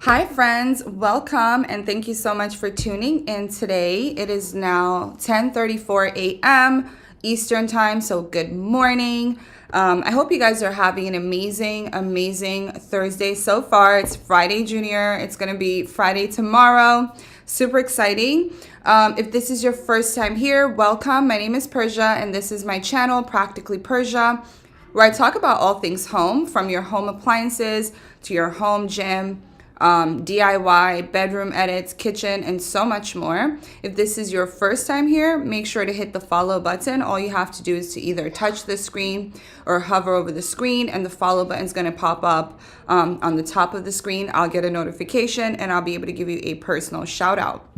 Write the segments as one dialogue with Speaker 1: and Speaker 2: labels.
Speaker 1: Hi friends, welcome and thank you so much for tuning in today. It is now 10:34 a.m. Eastern time, so good morning. I hope you guys are having an amazing Thursday so far. It's Friday Junior. It's going to be Friday tomorrow. Super exciting. If this is your first time here, welcome. My name is Pursia and this is my channel, Practically Pursia, where I talk about all things home, from your home appliances to your home gym, DIY, bedroom edits, kitchen, and so much more. If this is your first time here, make sure to hit the follow button. All you have to do is to either touch the screen or hover over the screen, and the follow button is going to pop up on the top of the screen. I'll get a notification and I'll be able to give you a personal shout out.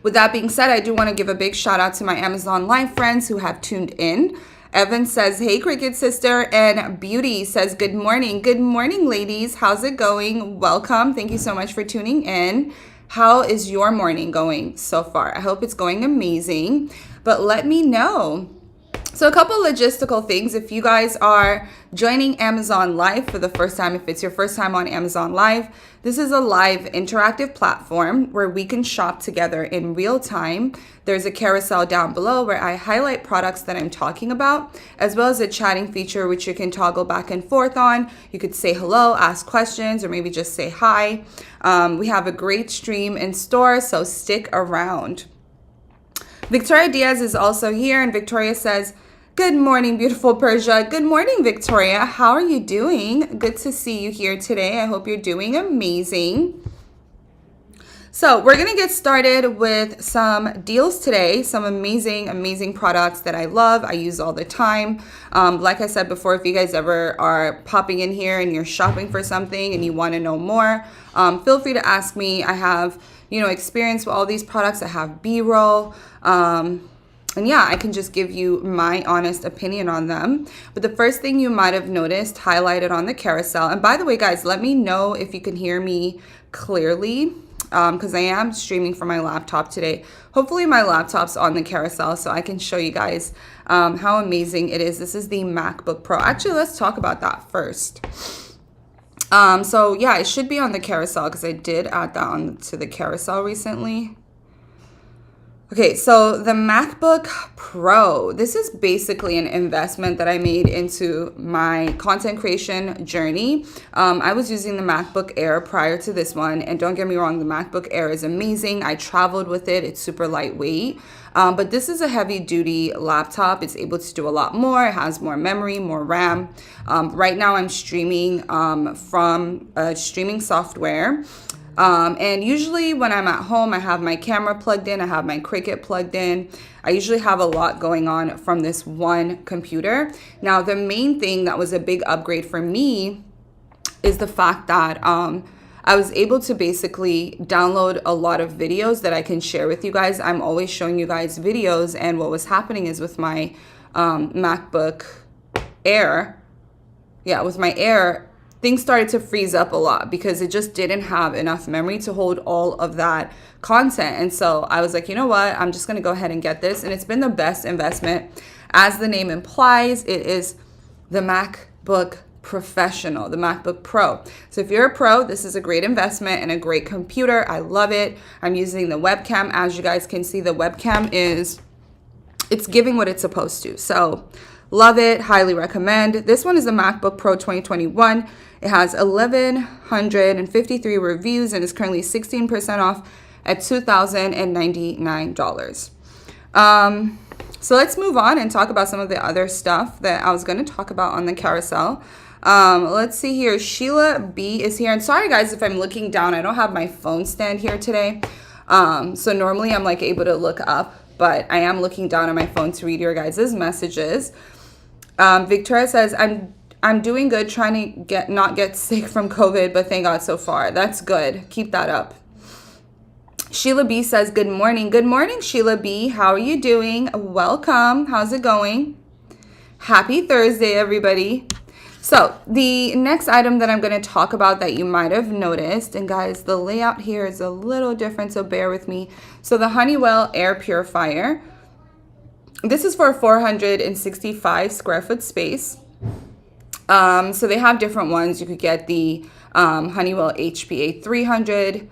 Speaker 1: With that being said, I do want to give a big shout out to my Amazon Live friends who have tuned in. Evan says, hey, Cricket Sister. And Beauty says, good morning. Good morning, ladies. How's it going? Welcome. Thank you so much for tuning in. How is your morning going so far? I hope it's going amazing, but let me know. So a couple logistical things. If you guys are joining Amazon Live for the first time, if it's your first time on Amazon Live, this is a live interactive platform where we can shop together in real time. There's a carousel down below where I highlight products that I'm talking about, as well as a chatting feature which you can toggle back and forth on. You could say hello, ask questions, or maybe just say hi. We have a great stream in store, so stick around. Victoria Diaz is also here, and Victoria says, good morning, beautiful Persia. Good morning, Victoria. How are you doing? Good to see you here today. I hope you're doing amazing. So we're going to get started with some deals today, some amazing products that I love, I use all the time. Like I said before, if you guys ever are popping in here and you're shopping for something and you want to know more, feel free to ask me. I have, experience with all these products. I have B-roll. And yeah, I can just give you my honest opinion on them. But the first thing you might have noticed highlighted on the carousel, and by the way, guys, let me know if you can hear me clearly, because I am streaming from my laptop today. Hopefully my laptop's on the carousel so I can show you guys how amazing it is. This is the MacBook Pro. Actually, let's talk about that first. So yeah, it should be on the carousel because I did add that on to the carousel recently. Okay, so the MacBook Pro, this is basically an investment that I made into my content creation journey. I was using the MacBook Air prior to this one, and don't get me wrong, the MacBook Air is amazing. I traveled with it. It's super lightweight, but this is a heavy-duty laptop. It's able to do a lot more. It has more memory, more RAM. Right now, I'm streaming from a streaming software. And usually when I'm at home, I have my camera plugged in, I have my Cricut plugged in. I usually have a lot going on from this one computer. Now, the main thing that was a big upgrade for me is the fact that I was able to basically download a lot of videos that I can share with you guys. I'm always showing you guys videos, and what was happening is with my MacBook Air, with my Air, things started to freeze up a lot because it just didn't have enough memory to hold all of that content. And so I was like, you know what? I'm just going to go ahead and get this. And it's been the best investment. As the name implies, it is the MacBook Professional, the MacBook Pro. So if you're a pro, this is a great investment and a great computer. I love it. I'm using the webcam. As you guys can see, the webcam it's giving what it's supposed to. So love it. Highly recommend. This one is the MacBook Pro 2021. It has 1,153 reviews and is currently 16% off at $2,099. So let's move on and talk about some of the other stuff that I was going to talk about on the carousel. Let's see here. Sheila B is here. And sorry, guys, if I'm looking down. I don't have my phone stand here today. So normally I'm able to look up, but I am looking down on my phone to read your guys' messages. Victoria says, I'm doing good, trying to not get sick from COVID, but thank God so far. That's good. Keep that up. Sheila B says, good morning. Good morning, Sheila B. How are you doing? Welcome. How's it going? Happy Thursday, everybody. So the next item that I'm going to talk about that you might have noticed, and guys, the layout here is a little different, so bear with me. So the Honeywell Air Purifier, this is for a 465 square foot space. So they have different ones. You could get the Honeywell HPA 300,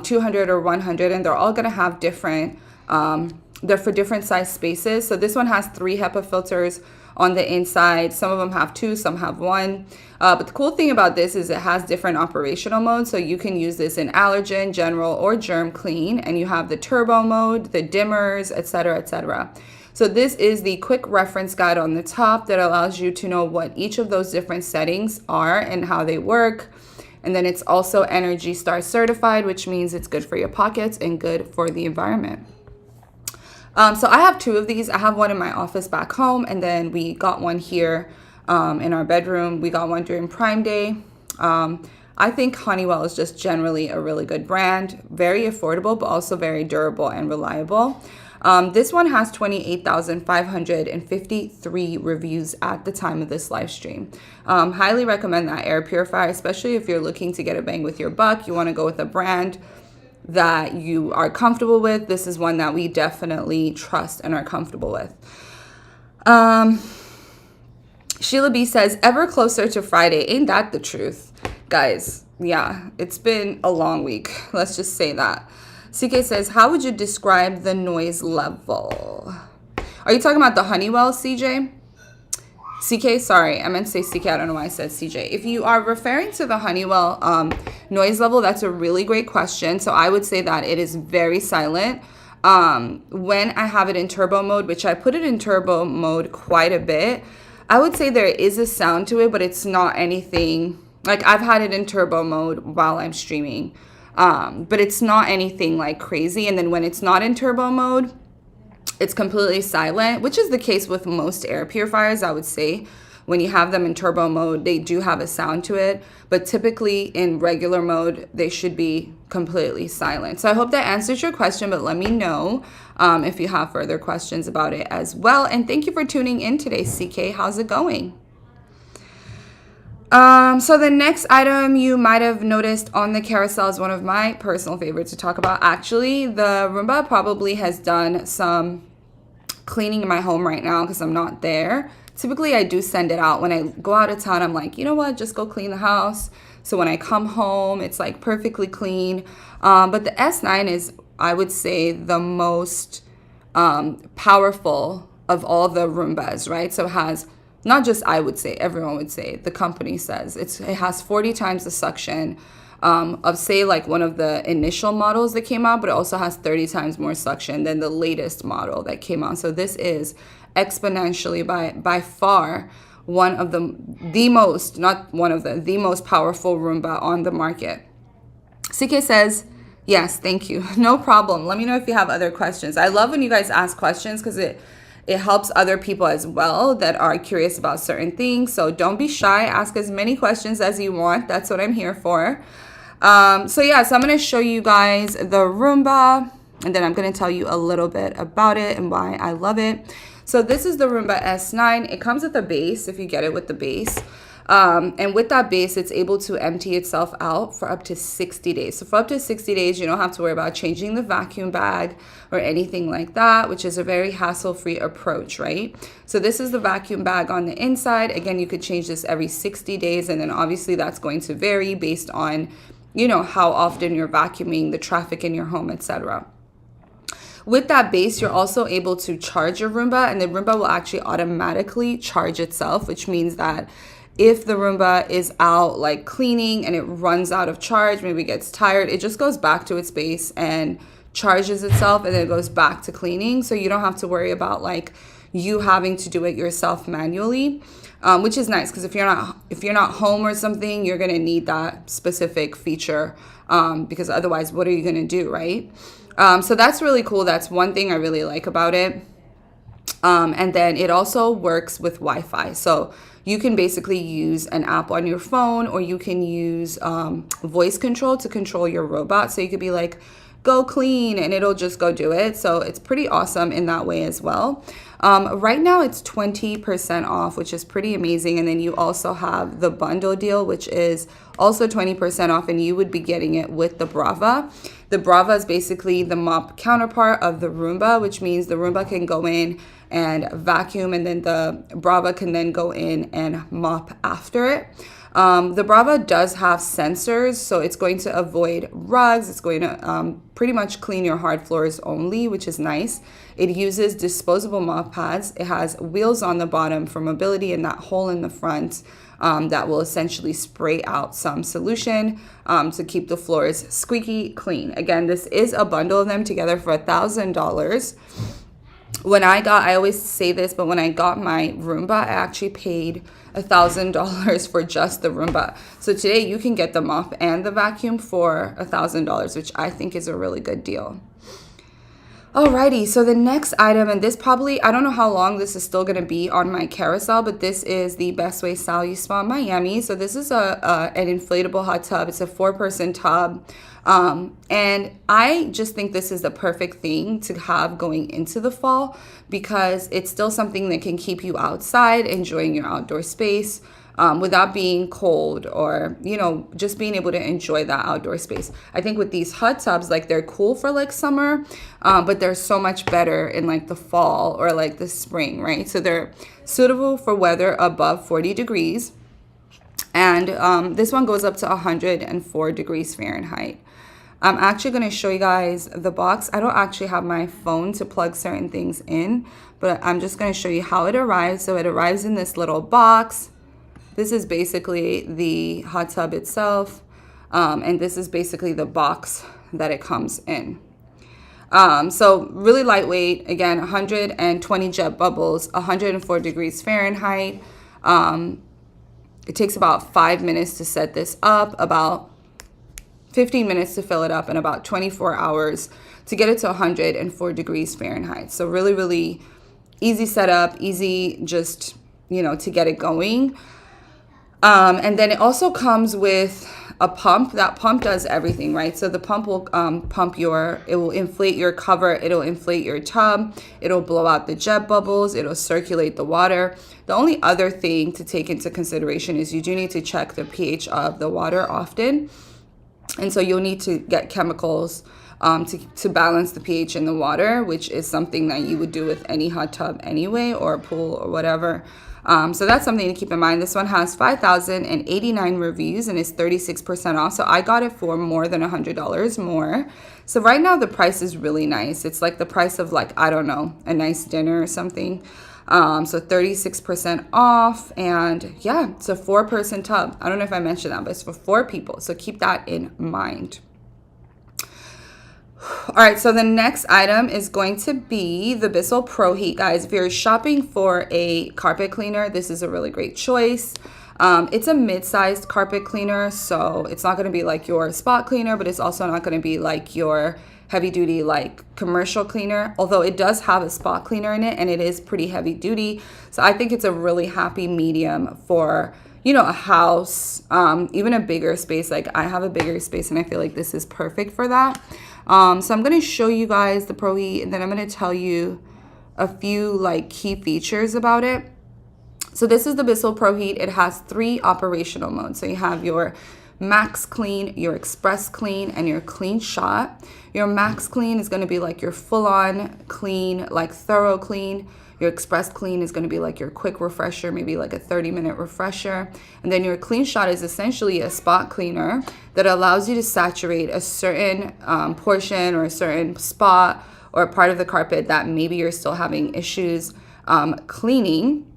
Speaker 1: 200 or 100, and they're all going to have different, they're for different size spaces. So this one has 3 HEPA filters on the inside. Some of them have 2, some have 1. But the cool thing about this is it has different operational modes. So you can use this in allergen, general, or germ clean. And you have the turbo mode, the dimmers, etc., etc. So this is the quick reference guide on the top that allows you to know what each of those different settings are and how they work. And then it's also Energy Star certified, which means it's good for your pockets and good for the environment. So I have 2 of these. I have one in my office back home, and then we got one here in our bedroom. We got one during Prime Day. I think Honeywell is just generally a really good brand, very affordable, but also very durable and reliable. This one has 28,553 reviews at the time of this live stream. Highly recommend that air purifier, especially if you're looking to get a bang with your buck. You want to go with a brand that you are comfortable with. This is one that we definitely trust and are comfortable with. Sheila B says, ever closer to Friday. Ain't that the truth? Guys, yeah, it's been a long week. Let's just say that. CK says, how would you describe the noise level? Are you talking about the Honeywell, CJ? CK, sorry, I meant to say CK. I don't know why I said CJ. If you are referring to the Honeywell noise level, that's a really great question. So I would say that it is very silent. When I have it in turbo mode, which I put it in turbo mode quite a bit, I would say there is a sound to it, but it's not anything, like I've had it in turbo mode while I'm streaming, but it's not anything like crazy. And then when it's not in turbo mode, it's completely silent, which is the case with most air purifiers, I would say. When you have them in turbo mode, they do have a sound to it, but typically in regular mode, they should be completely silent. So I hope that answers your question, but let me know if you have further questions about it as well. And thank you for tuning in today, CK. How's it going? So the next item you might have noticed on the carousel is one of my personal favorites to talk about. Actually, the Roomba probably has done some cleaning in my home right now because I'm not there. Typically, I do send it out. When I go out of town, I'm like, you know what, just go clean the house. So when I come home, it's like perfectly clean. But the S9 is, I would say, the most powerful of all the Roombas, right? So it has, not just I would say, everyone would say, the company says, it has 40 times the suction of, say, like one of the initial models that came out, but it also has 30 times more suction than the latest model that came out. So this is exponentially by far one of the most, not one of the most powerful Roomba on the market. CK says, yes, thank you. No problem. Let me know if you have other questions. I love when you guys ask questions because it helps other people as well that are curious about certain things. So don't be shy. Ask as many questions as you want. That's what I'm here for. So I'm going to show you guys the Roomba, and then I'm going to tell you a little bit about it and why I love it. So this is the Roomba S9. It comes with a base if you get it with the base. And with that base, it's able to empty itself out for up to 60 days. So for up to 60 days, you don't have to worry about changing the vacuum bag or anything like that, which is a very hassle-free approach, right? So this is the vacuum bag on the inside. Again, you could change this every 60 days. And then obviously that's going to vary based on, you know, how often you're vacuuming, the traffic in your home, etc. With that base, you're also able to charge your Roomba, and the Roomba will actually automatically charge itself, which means that if the Roomba is out like cleaning and it runs out of charge, maybe gets tired, it just goes back to its base and charges itself, and then it goes back to cleaning. So you don't have to worry about like you having to do it yourself manually, which is nice because if you're not home or something, you're gonna need that specific feature because otherwise, what are you gonna do, right? So that's really cool. That's one thing I really like about it. And then it also works with Wi-Fi. So you can basically use an app on your phone, or you can use voice control to control your robot. So you could be like, go clean, and it'll just go do it. So it's pretty awesome in that way as well. Right now it's 20% off, which is pretty amazing. And then you also have the bundle deal, which is also 20% off, and you would be getting it with the Brava. The Brava is basically the mop counterpart of the Roomba, which means the Roomba can go in and vacuum, and then the Brava can then go in and mop after it. The Brava does have sensors, so it's going to avoid rugs. It's going to pretty much clean your hard floors only, which is nice. It uses disposable mop pads. It has wheels on the bottom for mobility and that hole in the front that will essentially spray out some solution to keep the floors squeaky clean. Again, this is a bundle of them together for $1,000. I always say this, but when I got my Roomba, I actually paid $1,000 for just the Roomba. So today you can get the mop and the vacuum for $1,000, which I think is a really good deal. Alrighty, so the next item, and this probably, I don't know how long this is still going to be on my carousel, but this is the Best Way Salute Spa Miami. So this is an inflatable hot tub. It's a 4-person tub. And I just think this is the perfect thing to have going into the fall because it's still something that can keep you outside, enjoying your outdoor space. Without being cold or, just being able to enjoy that outdoor space. I think with these hot tubs, like they're cool for like summer, but they're so much better in like the fall or like the spring, right? So they're suitable for weather above 40 degrees. And this one goes up to 104 degrees Fahrenheit. I'm actually going to show you guys the box. I don't actually have my phone to plug certain things in, but I'm just going to show you how it arrives. So it arrives in this little box. This is basically the hot tub itself, and this is basically the box that it comes in. So really lightweight, again, 120 jet bubbles, 104 degrees Fahrenheit. It takes about 5 minutes to set this up, about 15 minutes to fill it up, and about 24 hours to get it to 104 degrees Fahrenheit. So really, really easy setup, easy just, to get it going. And then it also comes with a pump. That pump does everything, right? So the pump will it will inflate your cover, it'll inflate your tub, it'll blow out the jet bubbles, it'll circulate the water. The only other thing to take into consideration is you do need to check the pH of the water often. And so you'll need to get chemicals to balance the pH in the water, which is something that you would do with any hot tub anyway, or a pool or whatever. So that's something to keep in mind. This one has 5,089 reviews and is 36% off. So I got it for more than $100 more. So right now the price is really nice. It's like the price of like, I don't know, a nice dinner or something. So 36% off, and yeah, it's a 4-person tub. I don't know if I mentioned that, but it's for 4 people. So keep that in mind. All right, so the next item is going to be the Bissell Pro Heat, guys. If you're shopping for a carpet cleaner, this is a really great choice. It's a mid-sized carpet cleaner, so it's not going to be like your spot cleaner, but it's also not going to be like your heavy-duty like commercial cleaner, although it does have a spot cleaner in it, and it is pretty heavy-duty. So I think it's a really happy medium for, a house, even a bigger space. Like I have a bigger space, and I feel like this is perfect for that. So I'm going to show you guys the Pro Heat, and then I'm going to tell you a few like key features about it. So this is the Bissell Pro Heat. It has 3 operational modes. So you have your Max Clean, your Express Clean, and your Clean Shot. Your Max Clean is going to be like your full-on clean, like thorough clean. Your Express Clean is going to be like your quick refresher, maybe like a 30-minute refresher. And then your Clean Shot is essentially a spot cleaner that allows you to saturate a certain portion or a certain spot or a part of the carpet that maybe you're still having issues cleaning.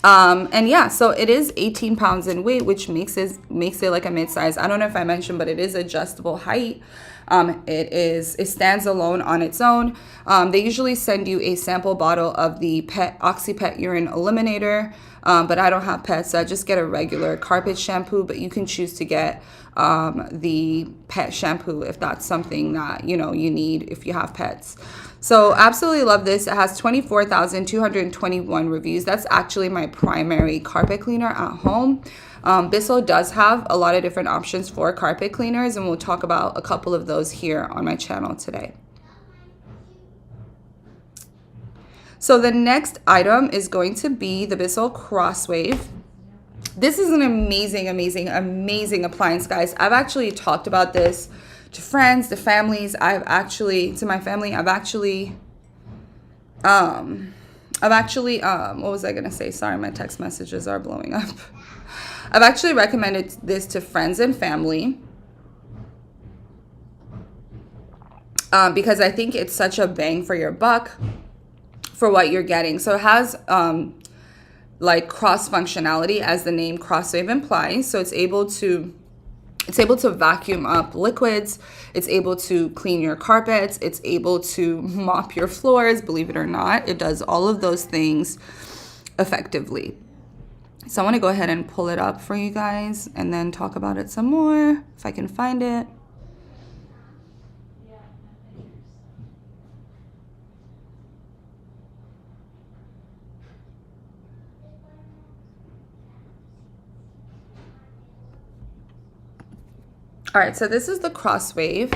Speaker 1: And yeah, so it is 18 pounds in weight, which makes it like a mid-size. I don't know if I mentioned, but it is adjustable height. It stands alone on its own. They usually send you a sample bottle of the OxyPet urine eliminator, but I don't have pets, so I just get a regular carpet shampoo, but you can choose to get the pet shampoo if that's something that you need if you have pets. So absolutely love this. It has 24,221 reviews. That's actually my primary carpet cleaner at home. Bissell does have a lot of different options for carpet cleaners, and we'll talk about a couple of those here on my channel today. So the next item is going to be the Bissell Crosswave. This is an amazing, amazing, amazing appliance, guys. I've actually talked about this to friends, to my family. I've actually I've actually, what was I going to say? Sorry, my text messages are blowing up. I've actually recommended this to friends and family because I think it's such a bang for your buck for what you're getting. So it has like cross functionality, as the name Crosswave implies. So it's able to vacuum up liquids. It's able to clean your carpets. It's able to mop your floors. Believe it or not, it does all of those things effectively. So I want to go ahead and pull it up for you guys and then talk about it some more if I can find it. All right, so this is the Crosswave.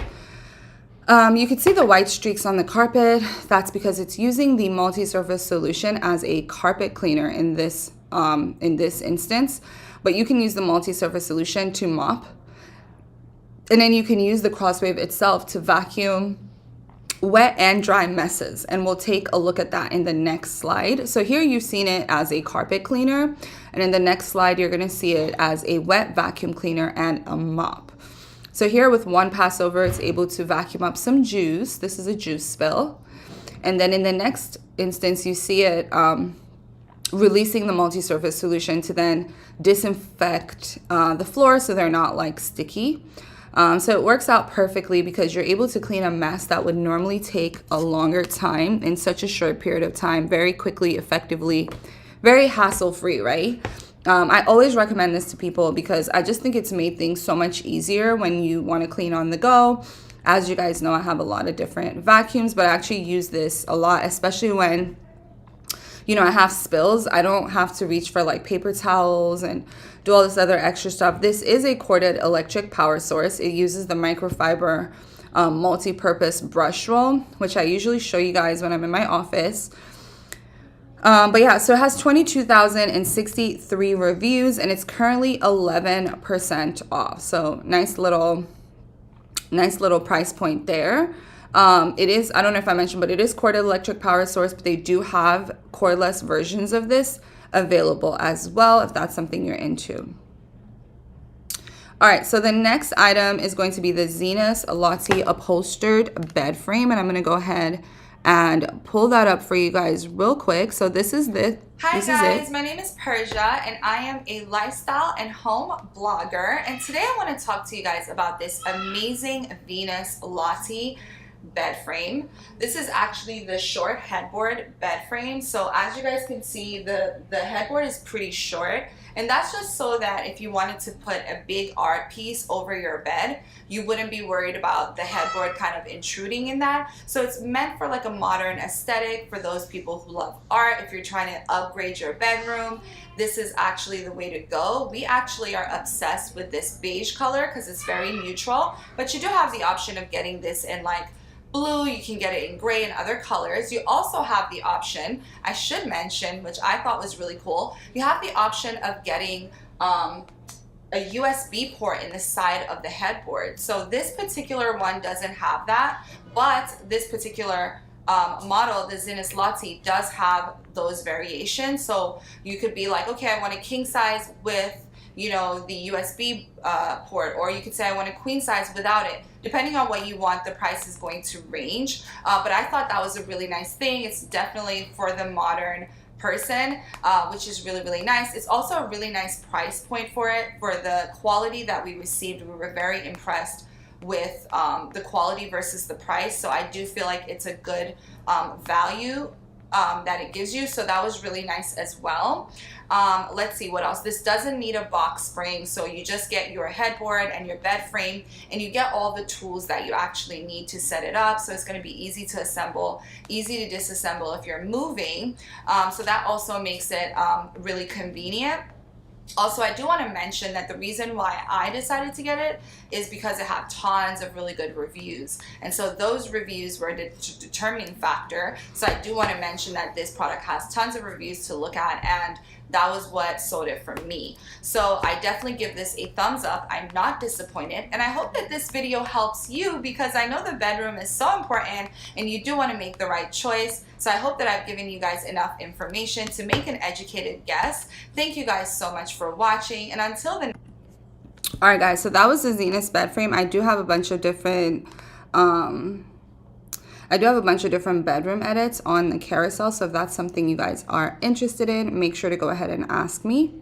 Speaker 1: You can see the white streaks on the carpet. That's because it's using the multi-surface solution as a carpet cleaner in this instance. But you can use the multi-surface solution to mop. And then you can use the Crosswave itself to vacuum wet and dry messes. And we'll take a look at that in the next slide. So here you've seen it as a carpet cleaner. And in the next slide, you're going to see it as a wet vacuum cleaner and a mop. So here with one pass over, it's able to vacuum up some juice. This is a juice spill. And then in the next instance, you see it releasing the multi-surface solution to then disinfect the floor so they're not like sticky. So it works out perfectly because you're able to clean a mess that would normally take a longer time in such a short period of time, very quickly, effectively, very hassle-free, right? I always recommend this to people because I just think it's made things so much easier when you want to clean on the go. As you guys know, I have a lot of different vacuums, but I actually use this a lot, especially when, you know, I have spills. I don't have to reach for like paper towels and do all this other extra stuff. This is a corded electric power source. It uses the microfiber multi-purpose brush roll, which I usually show you guys when I'm in my office. But yeah, so it has 22,063 reviews and it's currently 11% off. So nice little price point there. It is, I don't know if I mentioned, but it is corded electric power source, but they do have cordless versions of this available as well if that's something you're into. All right, so the next item is going to be the Zenus Lotti upholstered bed frame, and I'm going to go ahead and pull that up for you guys real quick. So this is it.
Speaker 2: Hi guys, my name is Pursia and I am a lifestyle and home blogger, and today I want to talk to you guys about this amazing Zenus Lotti bed frame. This is actually the short headboard bed frame. So as you guys can see, the headboard is pretty short, and that's just so that if you wanted to put a big art piece over your bed, you wouldn't be worried about the headboard kind of intruding in that. So it's meant for like a modern aesthetic for those people who love art. If you're trying to upgrade your bedroom, this is actually the way to go. We actually are obsessed with this beige color because it's very neutral, but you do have the option of getting this in like blue. You can get it in gray and other colors. You also have the option, I should mention, which I thought was really cool, you have the option of getting a USB port in the side of the headboard. So this particular one doesn't have that, but this particular model, the Zenus Lotti, does have those variations. So you could be like, okay, I want a king size with, you know, the USB port, or you could say I want a queen size without it. Depending on what you want, the price is going to range. But I thought that was a really nice thing. It's definitely for the modern person, which is really, really nice. It's also a really nice price point for it. For the quality that we received, we were very impressed with the quality versus the price. So I do feel like it's a good value that it gives you. So that was really nice as well. Let's see what else. This doesn't need a box spring, so you just get your headboard and your bed frame, and you get all the tools that you actually need to set it up. So it's going to be easy to assemble, easy to disassemble if you're moving. So that also makes it really convenient. Also, I do want to mention that the reason why I decided to get it is because it had tons of really good reviews. And so those reviews were the determining factor. So I do want to mention that this product has tons of reviews to look at, and that was what sold it for me. So I definitely give this a thumbs up. I'm not disappointed, and I hope that this video helps you, because I know the bedroom is so important and you do want to make the right choice. So I hope that I've given you guys enough information to make an educated guess. Thank you guys so much for watching, and until the
Speaker 1: All right, guys, so that was the Zenus bed frame. I do have a bunch of different bedroom edits on the carousel, so if that's something you guys are interested in, make sure to go ahead and ask me.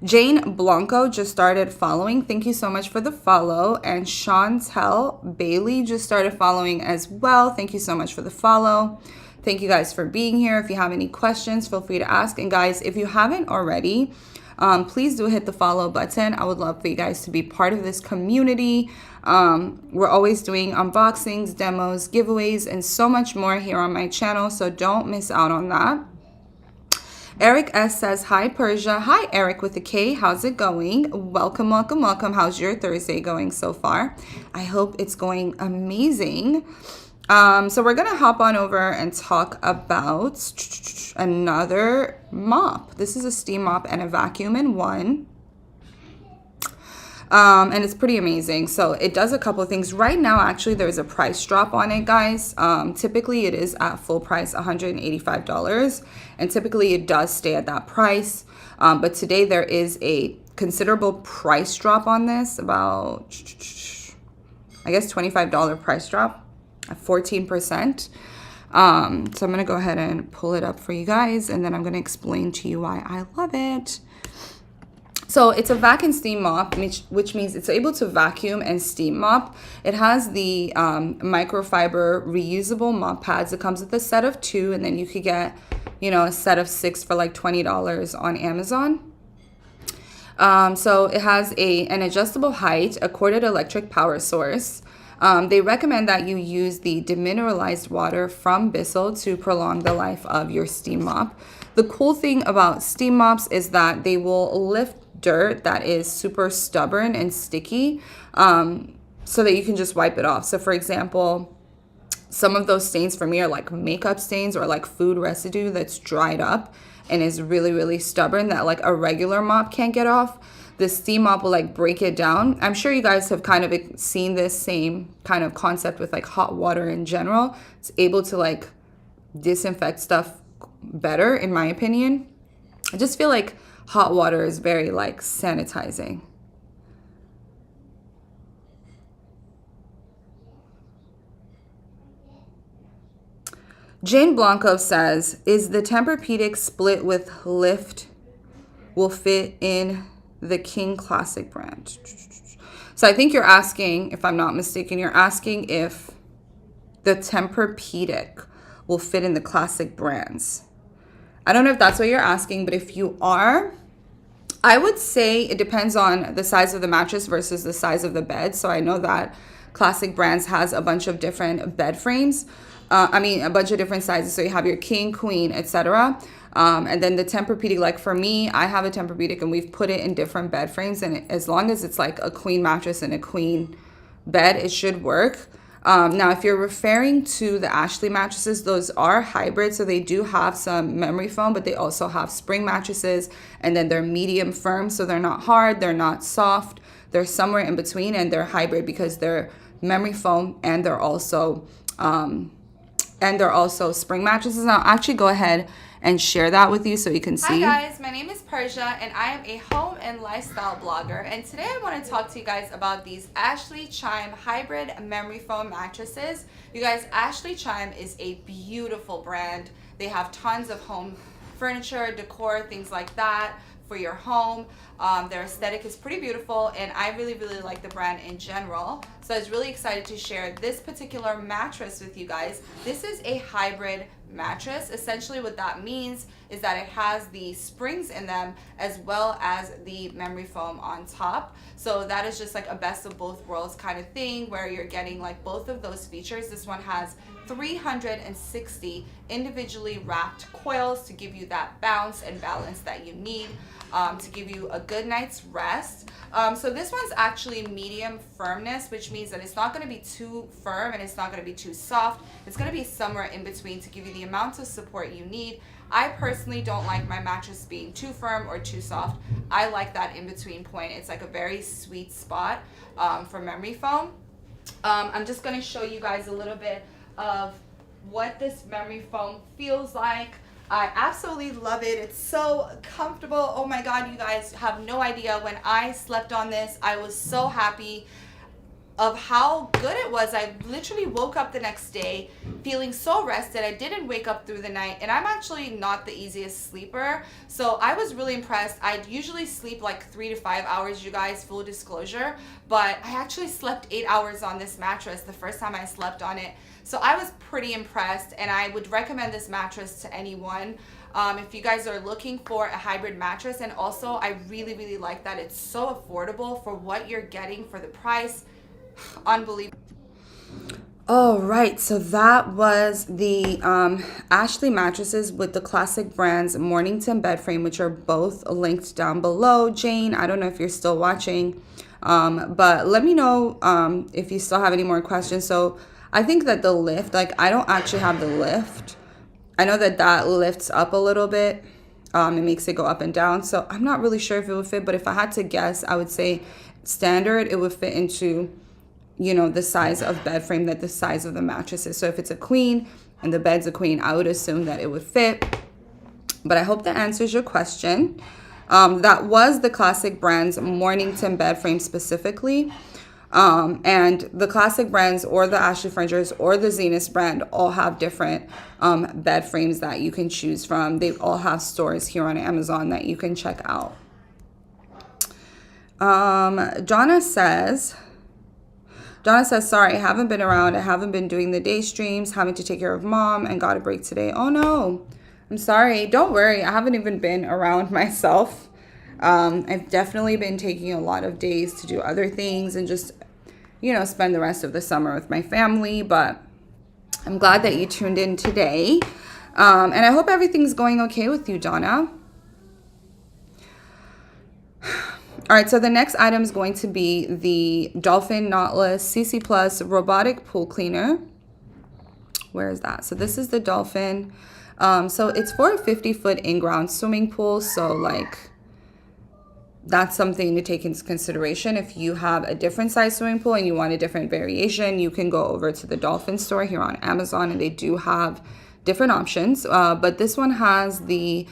Speaker 1: Jane Blanco just started following. Thank you so much for the follow. And Chantel Bailey just started following as well. Thank you so much for the follow. Thank you guys for being here. If you have any questions, feel free to ask. And guys, if you haven't already, please do hit the follow button. I would love for you guys to be part of this community. We're always doing unboxings, demos, giveaways, and so much more here on my channel, so don't miss out on that. Eric S says, hi Persia. Hi Eric with a K. How's it going? Welcome, welcome, welcome. How's your Thursday going so far? I hope it's going amazing. So we're going to hop on over and talk about another mop. This is a steam mop and a vacuum in one. And it's pretty amazing. So it does a couple of things. Right now, actually, there's a price drop on it, guys. Typically, it is at full price, $185. And typically, it does stay at that price. But today, there is a considerable price drop on this. About, I guess, $25 price drop at 14%. So I'm going to go ahead and pull it up for you guys. And then I'm going to explain to you why I love it. So it's a vac and steam mop, which means it's able to vacuum and steam mop. It has the microfiber reusable mop pads. It comes with a set of 2, and then you could get, you know, a set of 6 for like $20 on Amazon. So it has an adjustable height, a corded electric power source. They recommend that you use the demineralized water from Bissell to prolong the life of your steam mop. The cool thing about steam mops is that they will lift dirt that is super stubborn and sticky, so that you can just wipe it off. So for example, some of those stains for me are like makeup stains or like food residue that's dried up and is really, really stubborn that like a regular mop can't get off. The steam mop will like break it down. I'm sure you guys have kind of seen this same kind of concept with like hot water in general. It's able to like disinfect stuff better, in my opinion. I just feel like hot water is very like sanitizing. Jane Blanco says, is the Tempur-Pedic split with lift will fit in the King Classic brand? So I think you're asking, if I'm not mistaken, you're asking if the Tempur-Pedic will fit in the classic brands. I don't know if that's what you're asking, but if you are, I would say it depends on the size of the mattress versus the size of the bed. So I know that Classic Brands has a bunch of different bed frames. A bunch of different sizes. So you have your king, queen, etc. And then the Tempur-Pedic, like for me, I have a Tempur-Pedic and we've put it in different bed frames. And as long as it's like a queen mattress and a queen bed, it should work. Now, if you're referring to the Ashley mattresses, those are hybrid. So they do have some memory foam, but they also have spring mattresses. And then they're medium firm. So they're not hard. They're not soft. They're somewhere in between. And they're hybrid because they're memory foam and they're also spring mattresses. And I'll actually go ahead and share that with you so you can see.
Speaker 2: Hi guys, my name is Persia and I am a home and lifestyle blogger, and today I want to talk to you guys about these Ashley Chime hybrid memory foam mattresses. You guys, Ashley Chime is a beautiful brand. They have tons of home furniture, decor, things like that for your home. Their aesthetic is pretty beautiful and I really, really like the brand in general. So I was really excited to share this particular mattress with you guys. This is a hybrid mattress. Essentially what that means is that it has the springs in them as well as the memory foam on top. So that is just like a best of both worlds kind of thing where you're getting like both of those features. This one has 360 individually wrapped coils to give you that bounce and balance that you need to give you a good night's rest. So this one's actually medium firmness, which means that it's not going to be too firm and it's not going to be too soft. It's going to be somewhere in between to give you the amount of support you need. I personally don't like my mattress being too firm or too soft. I like that in between point. It's like a very sweet spot for memory foam. I'm just going to show you guys a little bit of what this memory foam feels like. I absolutely love it. It's so comfortable. Oh my God, you guys have no idea. When I slept on this, I was so happy of how good it was. I literally woke up the next day feeling so rested. I didn't wake up through the night, and I'm actually not the easiest sleeper, so I was really impressed. I usually sleep like 3 to 5 hours, you guys, full disclosure, but I actually slept 8 hours on this mattress the first time I slept on it. So I was pretty impressed, and I would recommend this mattress to anyone. If you guys are looking for a hybrid mattress, and also I really like that it's so affordable for what you're getting for the price. Unbelievable.
Speaker 1: All right, so that was the Ashley mattresses with the classic brands Mornington bed frame, which are both linked down below. Jane, I don't know if you're still watching, but let me know if you still have any more questions. So I think that the lift, like I don't actually have the lift. I know that that lifts up a little bit. It makes it go up and down. So I'm not really sure if it would fit, but if I had to guess, I would say standard, it would fit into, you know, the size of bed frame that the size of the mattress is. So if it's a queen and the bed's a queen, I would assume that it would fit. But I hope that answers your question. That was the classic brands Mornington bed frame specifically. And the classic brands or the Ashley Furnitures or the Zenith brand all have different bed frames that you can choose from. They all have stores here on Amazon that you can check out. Donna says, sorry, I haven't been around. I haven't been doing the day streams, having to take care of mom and got a break today. Oh no, I'm sorry. Don't worry. I haven't even been around myself. I've definitely been taking a lot of days to do other things and just, you know, spend the rest of the summer with my family. But I'm glad that you tuned in today. And I hope everything's going okay with you, Donna. All right, so the next item is going to be the Dolphin Knotless CC Plus Robotic Pool Cleaner. Where is that? So this is the Dolphin. So it's for a 50-foot in-ground swimming pool. So like that's something to take into consideration. If you have a different size swimming pool and you want a different variation, you can go over to the Dolphin store here on Amazon, and they do have different options. But this one has the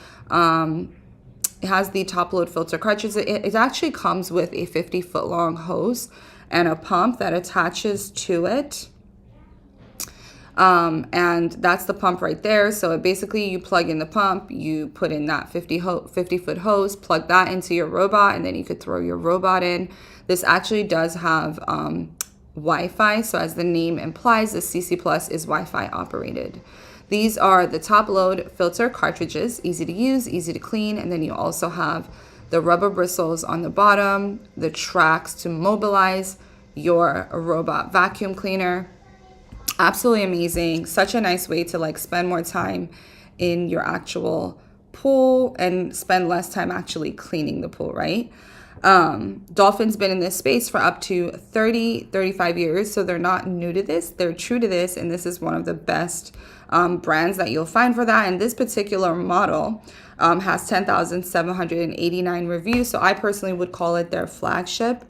Speaker 1: it has the top load filter cartridge. It actually comes with a 50-foot long hose and a pump that attaches to it. And that's the pump right there. So basically you plug in the pump, you put in that 50-foot hose, plug that into your robot, and then you could throw your robot in. This actually does have Wi-Fi. So as the name implies, the CC Plus is Wi-Fi operated. These are the top load filter cartridges, easy to use, easy to clean. And then you also have the rubber bristles on the bottom, the tracks to mobilize your robot vacuum cleaner. Absolutely amazing. Such a nice way to like spend more time in your actual pool and spend less time actually cleaning the pool, right? Dolphin's been in this space for up to 35 years. So they're not new to this. They're true to this. And this is one of the best brands that you'll find for that. And this particular model has 10,789 reviews. So I personally would call it their flagship.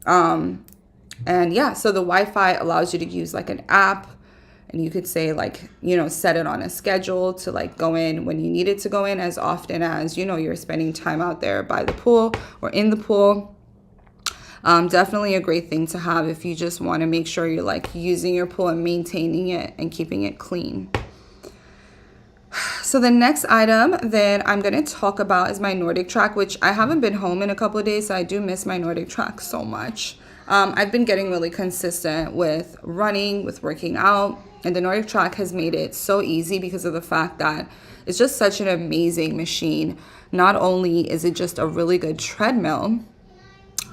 Speaker 1: And yeah, so the Wi-Fi allows you to use like an app, and you could say like, you know, set it on a schedule to like go in when you need it to go in, as often as, you know, you're spending time out there by the pool or in the pool. Definitely a great thing to have if you just want to make sure you're like using your pool and maintaining it and keeping it clean. So the next item that I'm going to talk about is my Nordic Track, which I haven't been home in a couple of days, so I do miss my Nordic Track so much. I've been getting really consistent with running, with working out, and the Nordic Track has made it so easy because of the fact that it's just such an amazing machine. Not only is it just a really good treadmill,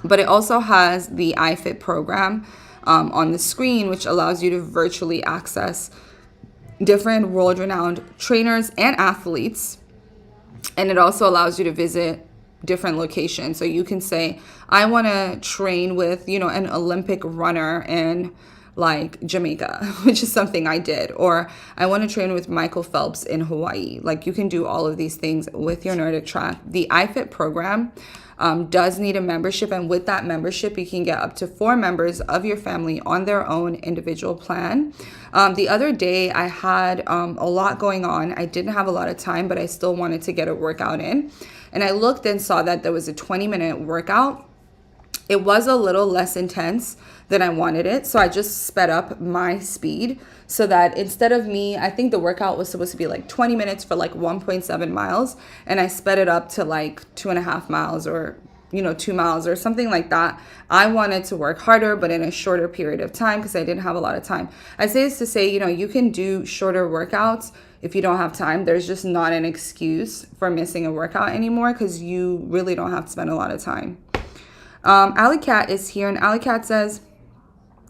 Speaker 1: but it also has the iFit program on the screen, which allows you to virtually access different world-renowned trainers and athletes. And it also allows you to visit different locations. So you can say, I want to train with, you know, an Olympic runner in like Jamaica, which is something I did. Or I want to train with Michael Phelps in Hawaii. Like, you can do all of these things with your Nordic track. The iFit program does need a membership, and with that membership you can get up to 4 members of your family on their own individual plan. The other day I had a lot going on. I didn't have a lot of time, but I still wanted to get a workout in, and I looked and saw that there was a 20-minute workout. It was a little less intense than I wanted it, so I just sped up my speed so that instead of me, I think the workout was supposed to be like 20 minutes for like 1.7 miles, and I sped it up to like 2.5 miles, or 2 miles or something like that. I wanted to work harder, but in a shorter period of time because I didn't have a lot of time. I say this to say, you can do shorter workouts if you don't have time. There's just not an excuse for missing a workout anymore because you really don't have to spend a lot of time. Alley Cat is here, and Alley Cat says,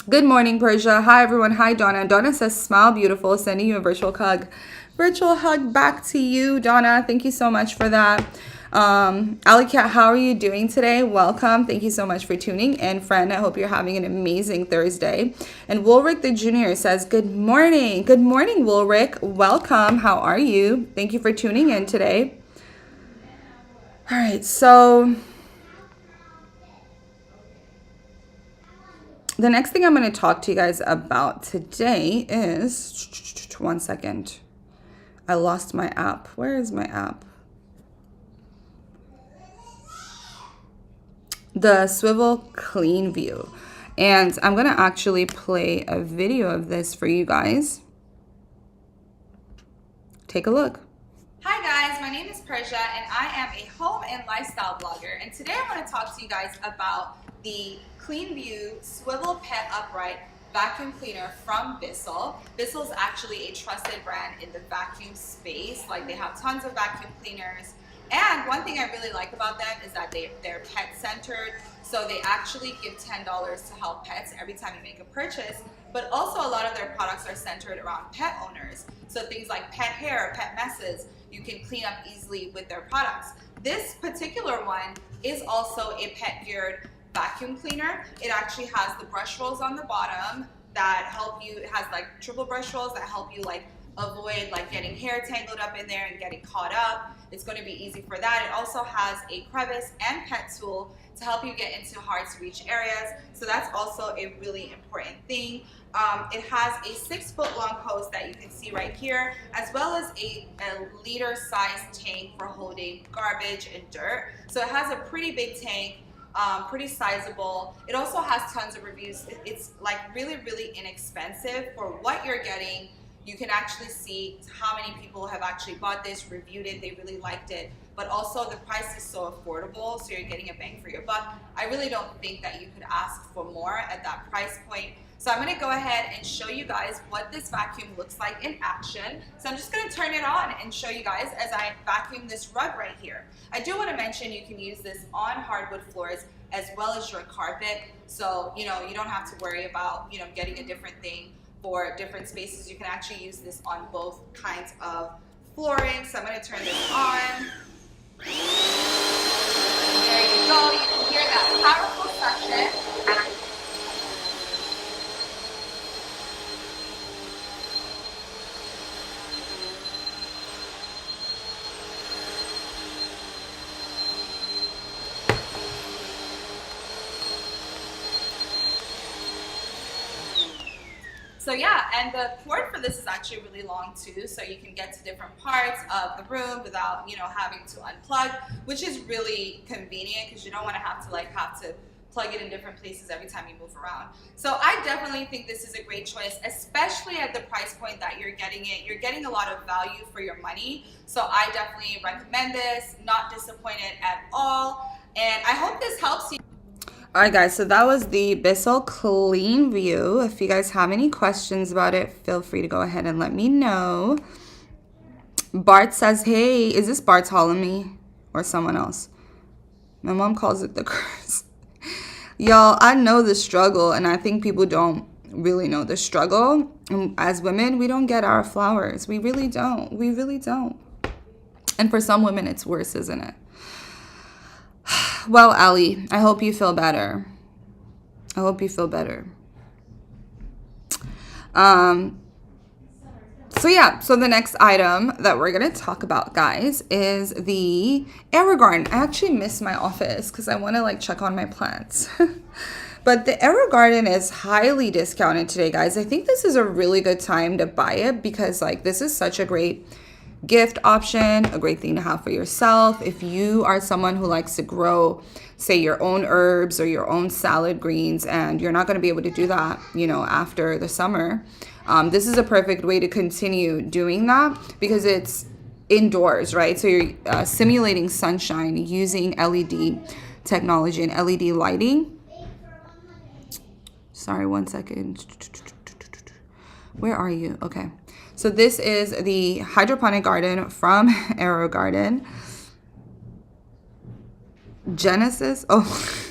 Speaker 1: good morning, Persia. Hi, everyone. Hi, Donna. Donna says, smile beautiful. Sending you a virtual hug. Virtual hug back to you, Donna. Thank you so much for that. Alley Cat, how are you doing today? Welcome. Thank you so much for tuning in, friend. I hope you're having an amazing Thursday. And Woolrick the Junior says, good morning. Good morning, Woolrick. Welcome. How are you? Thank you for tuning in today. All right, so the next thing I'm going to talk to you guys about today is, one second. I lost my app. Where is my app? The Swivel Clean View. And I'm going to actually play a video of this for you guys. Take a look.
Speaker 2: Hi guys, my name is Pursia and I am a home and lifestyle blogger, and today I want to talk to you guys about the Clean View Swivel Pet Upright Vacuum Cleaner from Bissell. Bissell is actually a trusted brand in the vacuum space. Like, they have tons of vacuum cleaners, and one thing I really like about them is that they're pet centered. So they actually give $10 to help pets every time you make a purchase, but also a lot of their products are centered around pet owners. So things like pet hair, pet messes, you can clean up easily with their products. This particular one is also a pet geared vacuum cleaner. It actually has the brush rolls on the bottom that help you. It has like triple brush rolls that help you like avoid like getting hair tangled up in there and getting caught up. It's going to be easy for that. It also has a crevice and pet tool to help you get into hard to reach areas. So that's also a really important thing. It has a 6-foot long hose that you can see right here, as well as a liter sized tank for holding garbage and dirt. So it has a pretty big tank. Pretty sizable. It also has tons of reviews. It's like really inexpensive for what you're getting. You can actually see how many people have actually bought this, reviewed it, they really liked it, but also the price is so affordable, so you're getting a bang for your buck. I really don't think that you could ask for more at that price point. So I'm going to go ahead and show you guys what this vacuum looks like in action. So I'm just going to turn it on and show you guys as I vacuum this rug right here. I do want to mention you can use this on hardwood floors as well as your carpet. So, you don't have to worry about, getting a different thing for different spaces. You can actually use this on both kinds of flooring. So I'm going to turn this on. There you go. You can hear that powerful suction. So yeah, and the cord for this is actually really long too, so you can get to different parts of the room without, having to unplug, which is really convenient because you don't want to have to plug it in different places every time you move around. So I definitely think this is a great choice, especially at the price point that you're getting it. You're getting a lot of value for your money. So I definitely recommend this, not disappointed at all. And I hope this helps you.
Speaker 1: All right, guys, so that was the Bissell Clean View. If you guys have any questions about it, feel free to go ahead and let me know. Bart says, hey, is this Bart calling me or someone else? My mom calls it the curse. Y'all, I know the struggle, and I think people don't really know the struggle. As women, we don't get our flowers. We really don't. We really don't. And for some women, it's worse, isn't it? Well, Allie, I hope you feel better. I hope you feel better. So yeah, so the next item that we're gonna talk about, guys, is the AeroGarden. I actually miss my office because I want to like check on my plants. But the AeroGarden is highly discounted today, guys. I think this is a really good time to buy it because like this is such a great gift option, a great thing to have for yourself. If you are someone who likes to grow, say, your own herbs or your own salad greens, and you're not going to be able to do that, you know, after the summer, this is a perfect way to continue doing that because it's indoors, right? So you're simulating sunshine using LED technology and LED lighting. Sorry, one second. Where are you? Okay. So this is the hydroponic garden from AeroGarden. Genesis. Oh,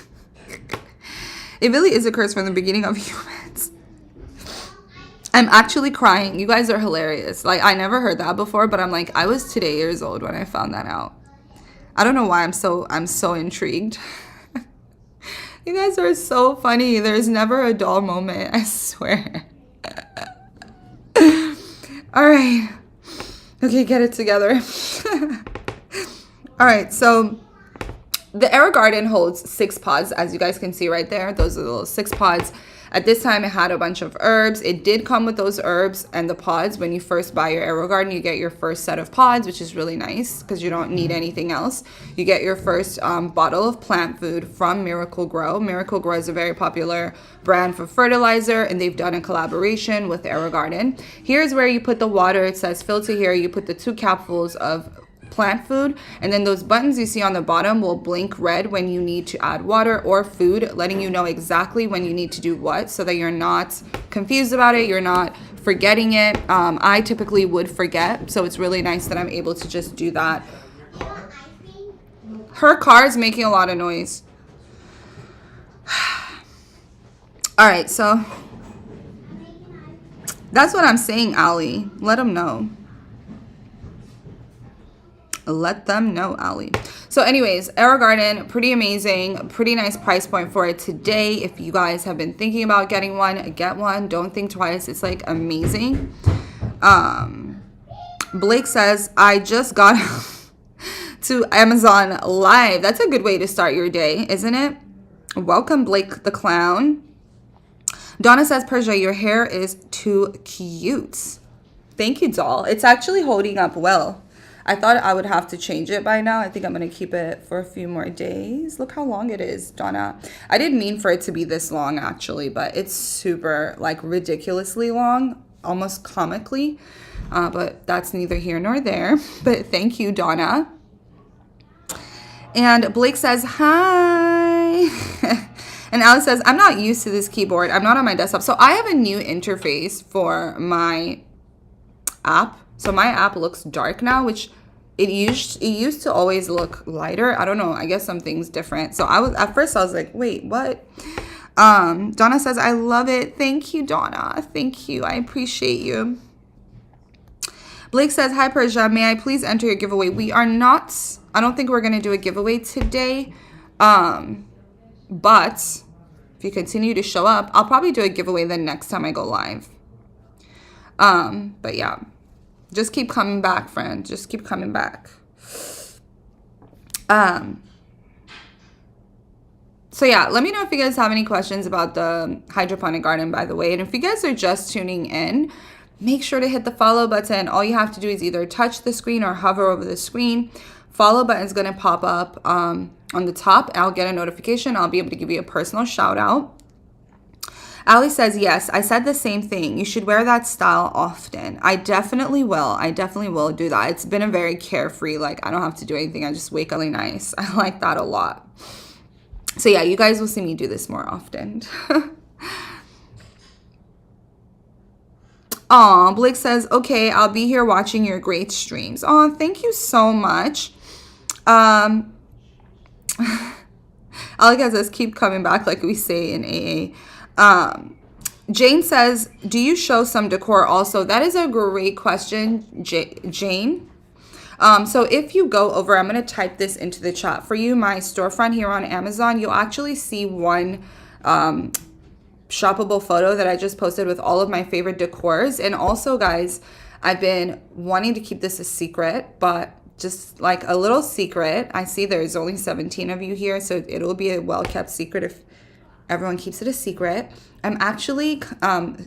Speaker 1: it really is a curse from the beginning of humans. I'm actually crying. You guys are hilarious. Like, I never heard that before, but I'm like, I was 2 years old when I found that out. I don't know why I'm so intrigued. You guys are so funny. There's never a dull moment, I swear. All right. Okay, get it together. All right, so the AeroGarden holds 6 pods, as you guys can see right there. Those are the little 6 pods. At this time, it had a bunch of herbs. It did come with those herbs and the pods. When you first buy your AeroGarden, you get your first set of pods, which is really nice because you don't need anything else. You get your first bottle of plant food from Miracle Grow. Miracle Grow is a very popular brand for fertilizer, and they've done a collaboration with AeroGarden. Here's where you put the water. It says filter here. You put the 2 capfuls of plant food, and then those buttons you see on the bottom will blink red when you need to add water or food, letting you know exactly when you need to do what so that you're not confused about it, you're not forgetting it. I typically would forget, so it's really nice that I'm able to just do that. Her car is making a lot of noise. All right, so that's what I'm saying, Allie. Let them know. Let them know, Allie. So anyways, AeroGarden, pretty amazing, pretty nice price point for it today. If you guys have been thinking about getting one, get one. Don't think twice. It's like amazing. Blake says, I just got to Amazon Live. That's a good way to start your day, isn't it? Welcome, Blake the Clown. Donna says, Persia, your hair is too cute. Thank you, doll. It's actually holding up well. I thought I would have to change it by now. I think I'm going to keep it for a few more days. Look how long it is, Donna. I didn't mean for it to be this long, actually, but it's super, like, ridiculously long, almost comically. But that's neither here nor there. But thank you, Donna. And Blake says, hi. And Alex says, I'm not used to this keyboard. I'm not on my desktop. So I have a new interface for my app. So my app looks dark now, which it used to always look lighter. I don't know. I guess something's different. So at first I was like, wait, what? Donna says, I love it. Thank you, Donna. Thank you. I appreciate you. Blake says, hi, Persia. May I please enter your giveaway? We are not, I don't think we're going to do a giveaway today. But if you continue to show up, I'll probably do a giveaway the next time I go live. But yeah. Just keep coming back, friend. Just keep coming back. So yeah, let me know if you guys have any questions about the hydroponic garden, by the way. And if you guys are just tuning in, make sure to hit the follow button. All you have to do is either touch the screen or hover over the screen. Follow button is going to pop up on the top. I'll get a notification. I'll be able to give you a personal shout out. Ali says, yes, I said the same thing. You should wear that style often. I definitely will. I definitely will do that. It's been a very carefree, like, I don't have to do anything. I just wake up really nice. I like that a lot. So yeah, you guys will see me do this more often. Aw, Blake says, okay, I'll be here watching your great streams. Aw, thank you so much. Alika says, keep coming back like we say in AA. Jane says, do you show some decor also? That is a great question, Jane. So if you go over, I'm going to type this into the chat for you, my storefront here on Amazon, you'll actually see one shoppable photo that I just posted with all of my favorite decors. And also, guys, I've been wanting to keep this a secret, but just like a little secret. I see there's only 17 of you here, so it'll be a well-kept secret if everyone keeps it a secret. I'm actually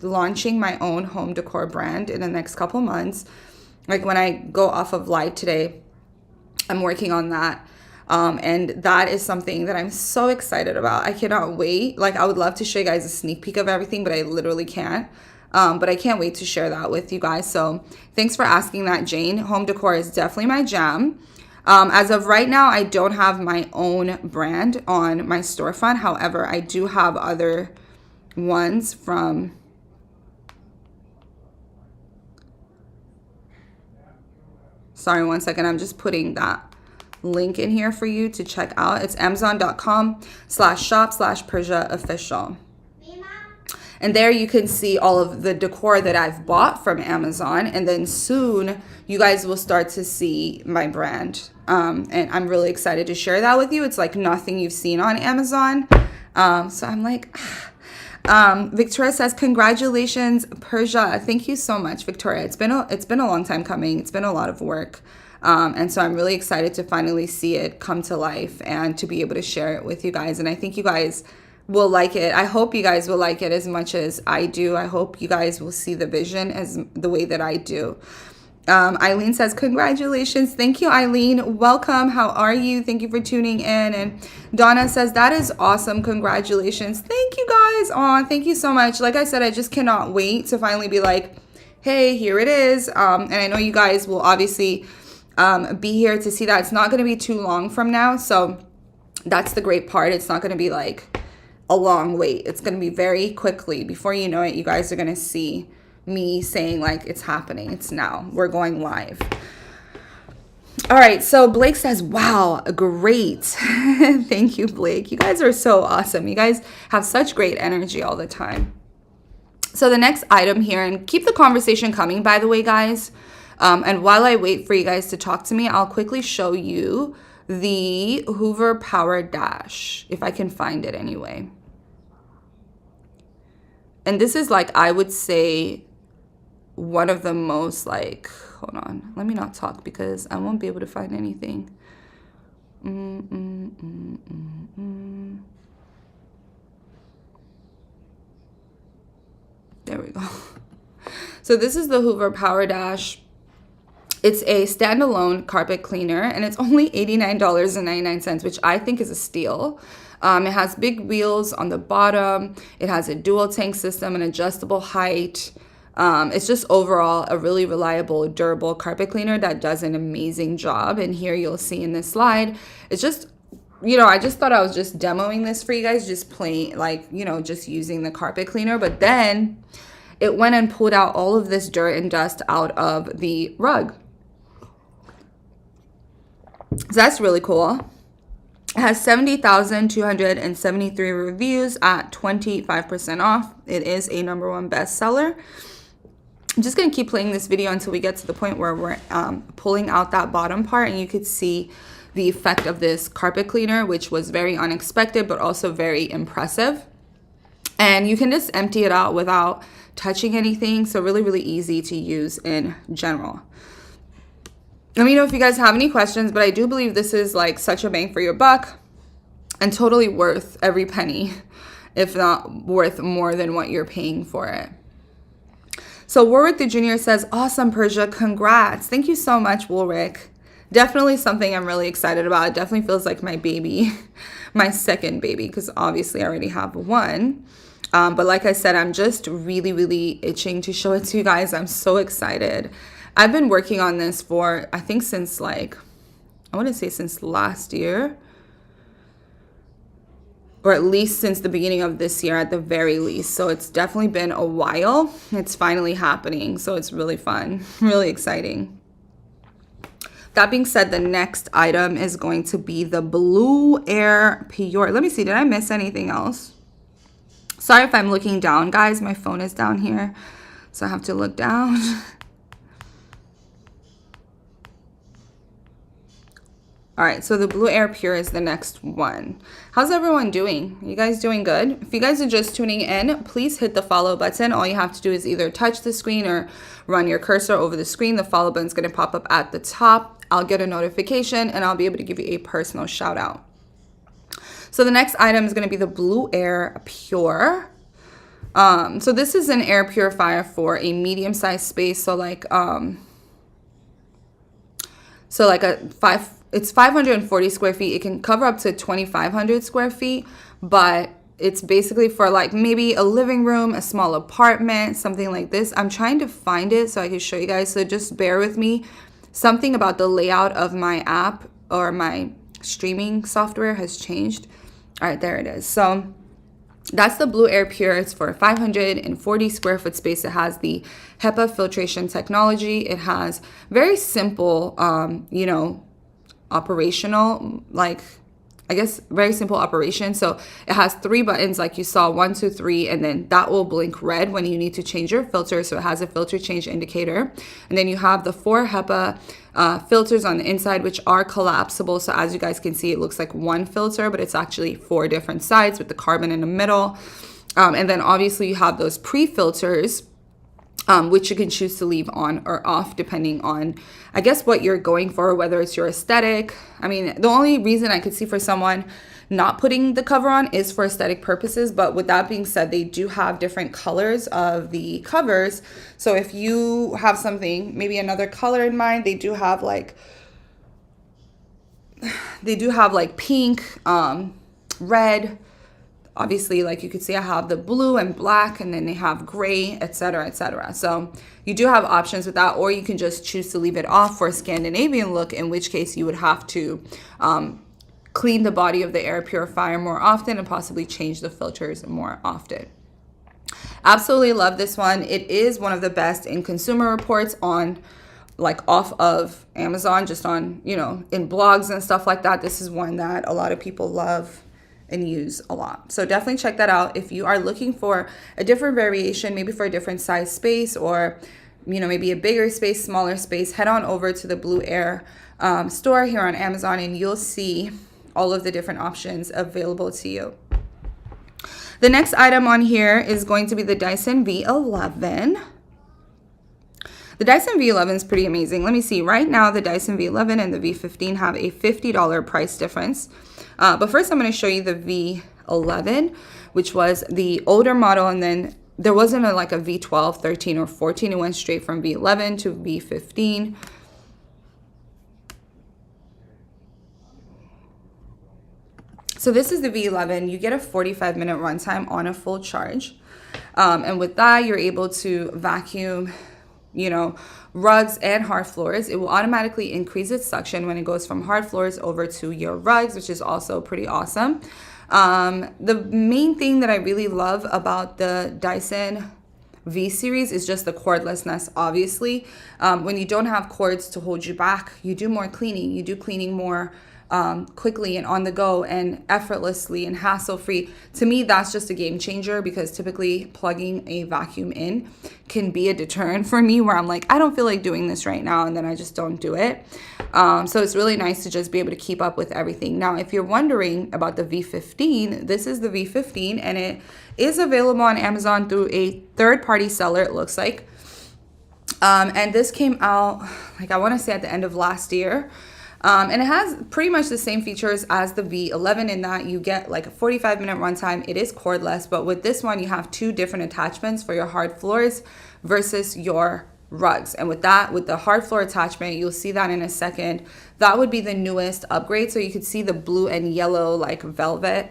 Speaker 1: launching my own home decor brand in the next couple months. Like when I go off of live today, I'm working on that. And that is something that I'm so excited about. I cannot wait. Like, I would love to show you guys a sneak peek of everything, but I literally can't. But I can't wait to share that with you guys. So thanks for asking that, Jane. Home decor is definitely my jam. As of right now, I don't have my own brand on my storefront. However, I do have other ones from... Sorry, one second. I'm just putting that link in here for you to check out. It's amazon.com/shop/PursiaOfficial. And there you can see all of the decor that I've bought from Amazon. And then soon you guys will start to see my brand. And I'm really excited to share that with you. It's like nothing you've seen on Amazon. So I'm like, Victoria says, congratulations, Pursia. Thank you so much, Victoria. It's been a long time coming. It's been a lot of work. And so I'm really excited to finally see it come to life and to be able to share it with you guys. And I think you guys will like it. I hope you guys will like it as much as I do. I hope you guys will see the vision as the way that I do. Eileen says, congratulations. Thank you, Eileen. Welcome. How are you? Thank you for tuning in. And Donna says, that is awesome. Congratulations. Thank you, guys. Aw, thank you so much. Like I said, I just cannot wait to finally be like, hey, here it is. And I know you guys will obviously be here to see that. It's not going to be too long from now. So that's the great part. It's not going to be like a long wait. It's going to be very quickly. Before you know it, you guys are going to see me saying like it's happening. It's now. We're going live. All right. So Blake says, wow, great. Thank you, Blake. You guys are so awesome. You guys have such great energy all the time. So the next item here, and keep the conversation coming, by the way, guys. And while I wait for you guys to talk to me, I'll quickly show you the Hoover Power Dash, if I can find it anyway. And this is like, I would say, one of the most like, hold on, let me not talk because I won't be able to find anything. There we go. So this is the Hoover Power Dash. It's a standalone carpet cleaner, and it's only $89.99, which I think is a steal. It has big wheels on the bottom. It has a dual tank system, an adjustable height. It's just overall a really reliable, durable carpet cleaner that does an amazing job. And here you'll see in this slide, it's just, you know, I just thought I was just demoing this for you guys, just plain, like, you know, just using the carpet cleaner. But then it went and pulled out all of this dirt and dust out of the rug. So that's really cool. It has 70,273 reviews at 25% off. It is a #1 bestseller. I'm just going to keep playing this video until we get to the point where we're pulling out that bottom part, and you could see the effect of this carpet cleaner, which was very unexpected, but also very impressive. And you can just empty it out without touching anything. So really, really easy to use in general. Let me know if you guys have any questions, but I do believe this is like such a bang for your buck and totally worth every penny, if not worth more than what you're paying for it. So Warwick the Junior says, awesome, Pursia, congrats. Thank you so much, Warwick. Definitely something I'm really excited about. It definitely feels like my baby, my second baby, because obviously I already have one. But like I said, I'm just really, really itching to show it to you guys. I'm so excited. I've been working on this for, I think since like, I want to say since last year, or at least since the beginning of this year at the very least. So it's definitely been a while. It's finally happening. So it's really fun, really exciting. That being said, the next item is going to be the Blue Air Pure. Let me see, did I miss anything else? Sorry if I'm looking down, guys. My phone is down here, so I have to look down. All right, so the Blue Air Pure is the next one. How's everyone doing? You guys doing good? If you guys are just tuning in, please hit the follow button. All you have to do is either touch the screen or run your cursor over the screen. The follow button is going to pop up at the top. I'll get a notification and I'll be able to give you a personal shout out. So the next item is going to be the Blue Air Pure. So this is an air purifier for a medium-sized space. So like it's 540 square feet. It can cover up to 2,500 square feet, but it's basically for like maybe a living room, a small apartment, something like this. I'm trying to find it so I can show you guys. So just bear with me. Something about the layout of my app or my streaming software has changed. All right, there it is. So that's the Blue Air Pure. It's for a 540 square foot space. It has the HEPA filtration technology. It has very simple, operational, very simple operation. So it has 3 buttons like you saw, 1, 2, 3, and then that will blink red when you need to change your filter. So it has a filter change indicator. And then you have the 4 HEPA filters on the inside, which are collapsible. So as you guys can see, it looks like one filter, but it's actually 4 different sides with the carbon in the middle. And then obviously you have those pre-filters, which you can choose to leave on or off depending on, I guess, what you're going for, whether it's your aesthetic. I mean, the only reason I could see for someone not putting the cover on is for aesthetic purposes. But with that being said, they do have different colors of the covers. So if you have something, maybe another color in mind, they do have like pink, red. Obviously, like you could see, I have the blue and black, and then they have gray, etc., etc. So you do have options with that, or you can just choose to leave it off for a Scandinavian look, in which case you would have to clean the body of the air purifier more often and possibly change the filters more often. Absolutely love this one. It is one of the best in Consumer Reports on, like, off of Amazon, just on, in blogs and stuff like that. This is one that a lot of people love and use a lot. So definitely check that out. If you are looking for a different variation, maybe for a different size space, or maybe a bigger space, smaller space, head on over to the Blue Air store here on Amazon, and you'll see all of the different options available to you. The next item on here is going to be the Dyson V11. The Dyson V11 is pretty amazing. Let me see. Right now, the Dyson V11 and the V15 have a $50 price difference. But first, I'm going to show you the V11, which was the older model. And then there wasn't a V12, 13, or 14. It went straight from V11 to V15. So this is the V11. You get a 45-minute runtime on a full charge. And with that, you're able to vacuum rugs and hard floors. It will automatically increase its suction when it goes from hard floors over to your rugs, which is also pretty awesome. The main thing that I really love about the Dyson V series is just the cordlessness, obviously. When you don't have cords to hold you back, you do more cleaning. You do cleaning more quickly and on the go and effortlessly and hassle-free. To me, that's just a game changer, because typically plugging a vacuum in can be a deterrent for me, where I'm like, I don't feel like doing this right now, and then I just don't do it. So it's really nice to just be able to keep up with everything. Now, if you're wondering about the V15, this is the V15, and it is available on Amazon through a third-party seller, it looks like. And this came out, I want to say at the end of last year. And it has pretty much the same features as the V11 in that you get a 45-minute runtime. It is cordless, but with this one, you have 2 different attachments for your hard floors versus your rugs. And with that, with the hard floor attachment, you'll see that in a second. That would be the newest upgrade. So you could see the blue and yellow velvet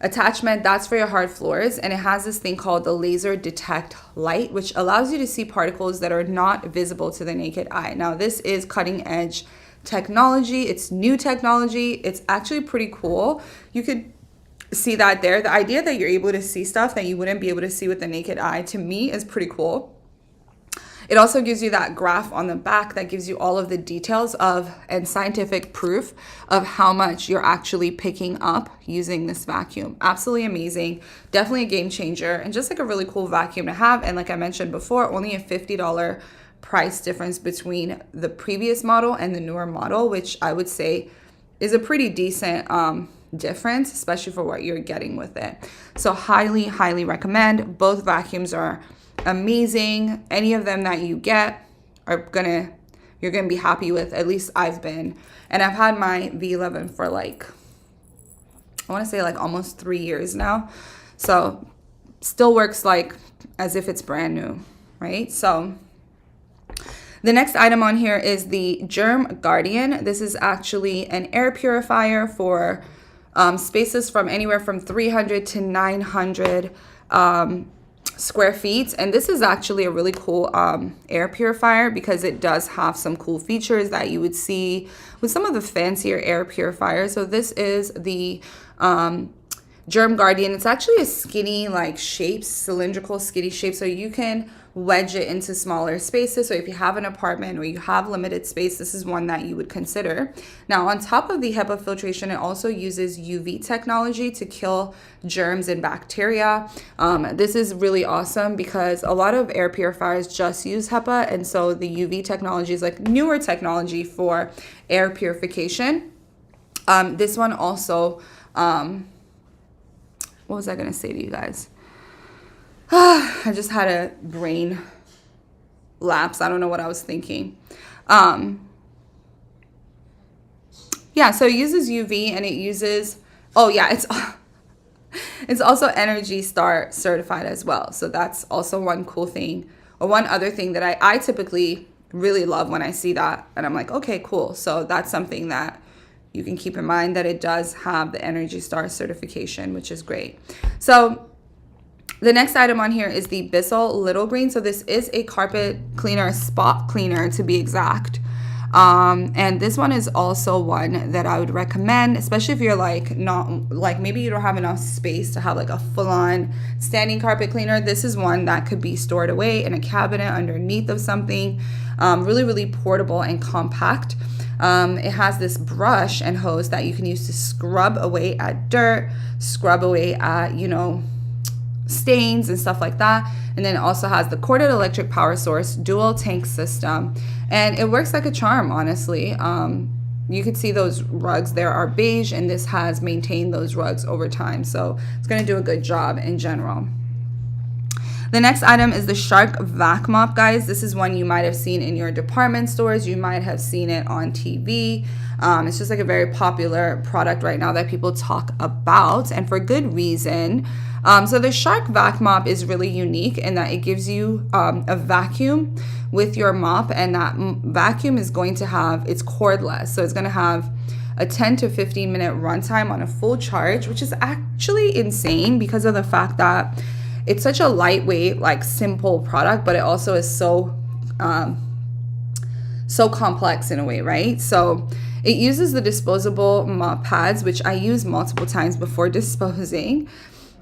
Speaker 1: attachment. That's for your hard floors, and it has this thing called the laser detect light, which allows you to see particles that are not visible to the naked eye. Now, this is cutting edge technology. It's new technology. It's actually pretty cool. You could see that there. The idea that you're able to see stuff that you wouldn't be able to see with the naked eye, to me, is pretty cool. It also gives you that graph on the back that gives you all of the details of and scientific proof of how much you're actually picking up using this vacuum. Absolutely amazing. Definitely a game changer, and just a really cool vacuum to have. And like I mentioned before, only a $50 price difference between the previous model and the newer model, which I would say is a pretty decent difference, especially for what you're getting with it. So highly, highly recommend. Both vacuums are amazing. Any of them that you get are you're gonna be happy with. At least I've been. And I've had my V11 for like, I want to say like almost 3 years now. So still works like as if it's brand new, right? So the next item on here is the Germ Guardian. This is actually an air purifier for spaces from anywhere from 300 to 900 square feet. And this is actually a really cool air purifier because it does have some cool features that you would see with some of the fancier air purifiers. So this is the Germ Guardian. It's actually a skinny like shape, cylindrical skinny shape, so you can wedge it into smaller spaces. So if you have an apartment or you have limited space, this is one that you would consider. Now, on top of the HEPA filtration, it also uses UV technology to kill germs and bacteria. This is really awesome because a lot of air purifiers just use HEPA, and so the UV technology is like newer technology for air purification. This one also, what was I going to say to you guys? I just had a brain lapse. I don't know what I was thinking. Yeah, so it uses UV and it uses, oh yeah, it's also Energy Star certified as well. So that's also one cool thing, or one other thing that I typically really love when I see that. And I'm like, okay, cool. So that's something that you can keep in mind, that it does have the Energy Star certification, which is great. So the next item on here is the Bissell Little Green. So this is a carpet cleaner, spot cleaner to be exact. And this one is also one that I would recommend, especially if you're like not like, maybe you don't have enough space to have like a full-on standing carpet cleaner. This is one that could be stored away in a cabinet underneath of something. Really, really portable and compact. It has this brush and hose that you can use to scrub away at dirt, scrub away at, stains and stuff like that. And then it also has the corded electric power source, dual tank system, and it works like a charm, honestly. You can see those rugs there are beige, and this has maintained those rugs over time, so it's going to do a good job in general. The next item is the Shark Vac Mop, guys. This is one you might have seen in your department stores. You might have seen it on TV. It's just like a very popular product right now that people talk about, and for good reason. So the Shark Vac Mop is really unique in that it gives you a vacuum with your mop, and that vacuum is going to have, it's cordless. So it's going to have a 10 to 15 minute runtime on a full charge, which is actually insane because of the fact that it's such a lightweight, like simple product, but it also is so complex in a way, right? So it uses the disposable mop pads, which I use multiple times before disposing.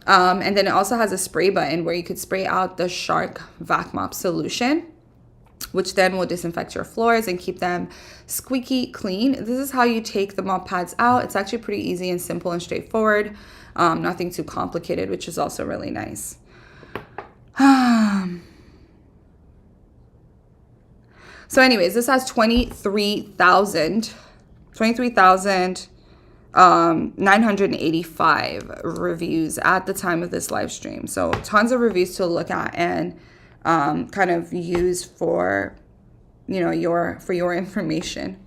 Speaker 1: And then it also has a spray button where you could spray out the Shark Vac Mop solution, which then will disinfect your floors and keep them squeaky clean. This is how you take the mop pads out. It's actually pretty easy and simple and straightforward. Nothing too complicated, which is also really nice. So anyways, this has 23,985 reviews at the time of this live stream. So tons of reviews to look at and kind of use for, your information.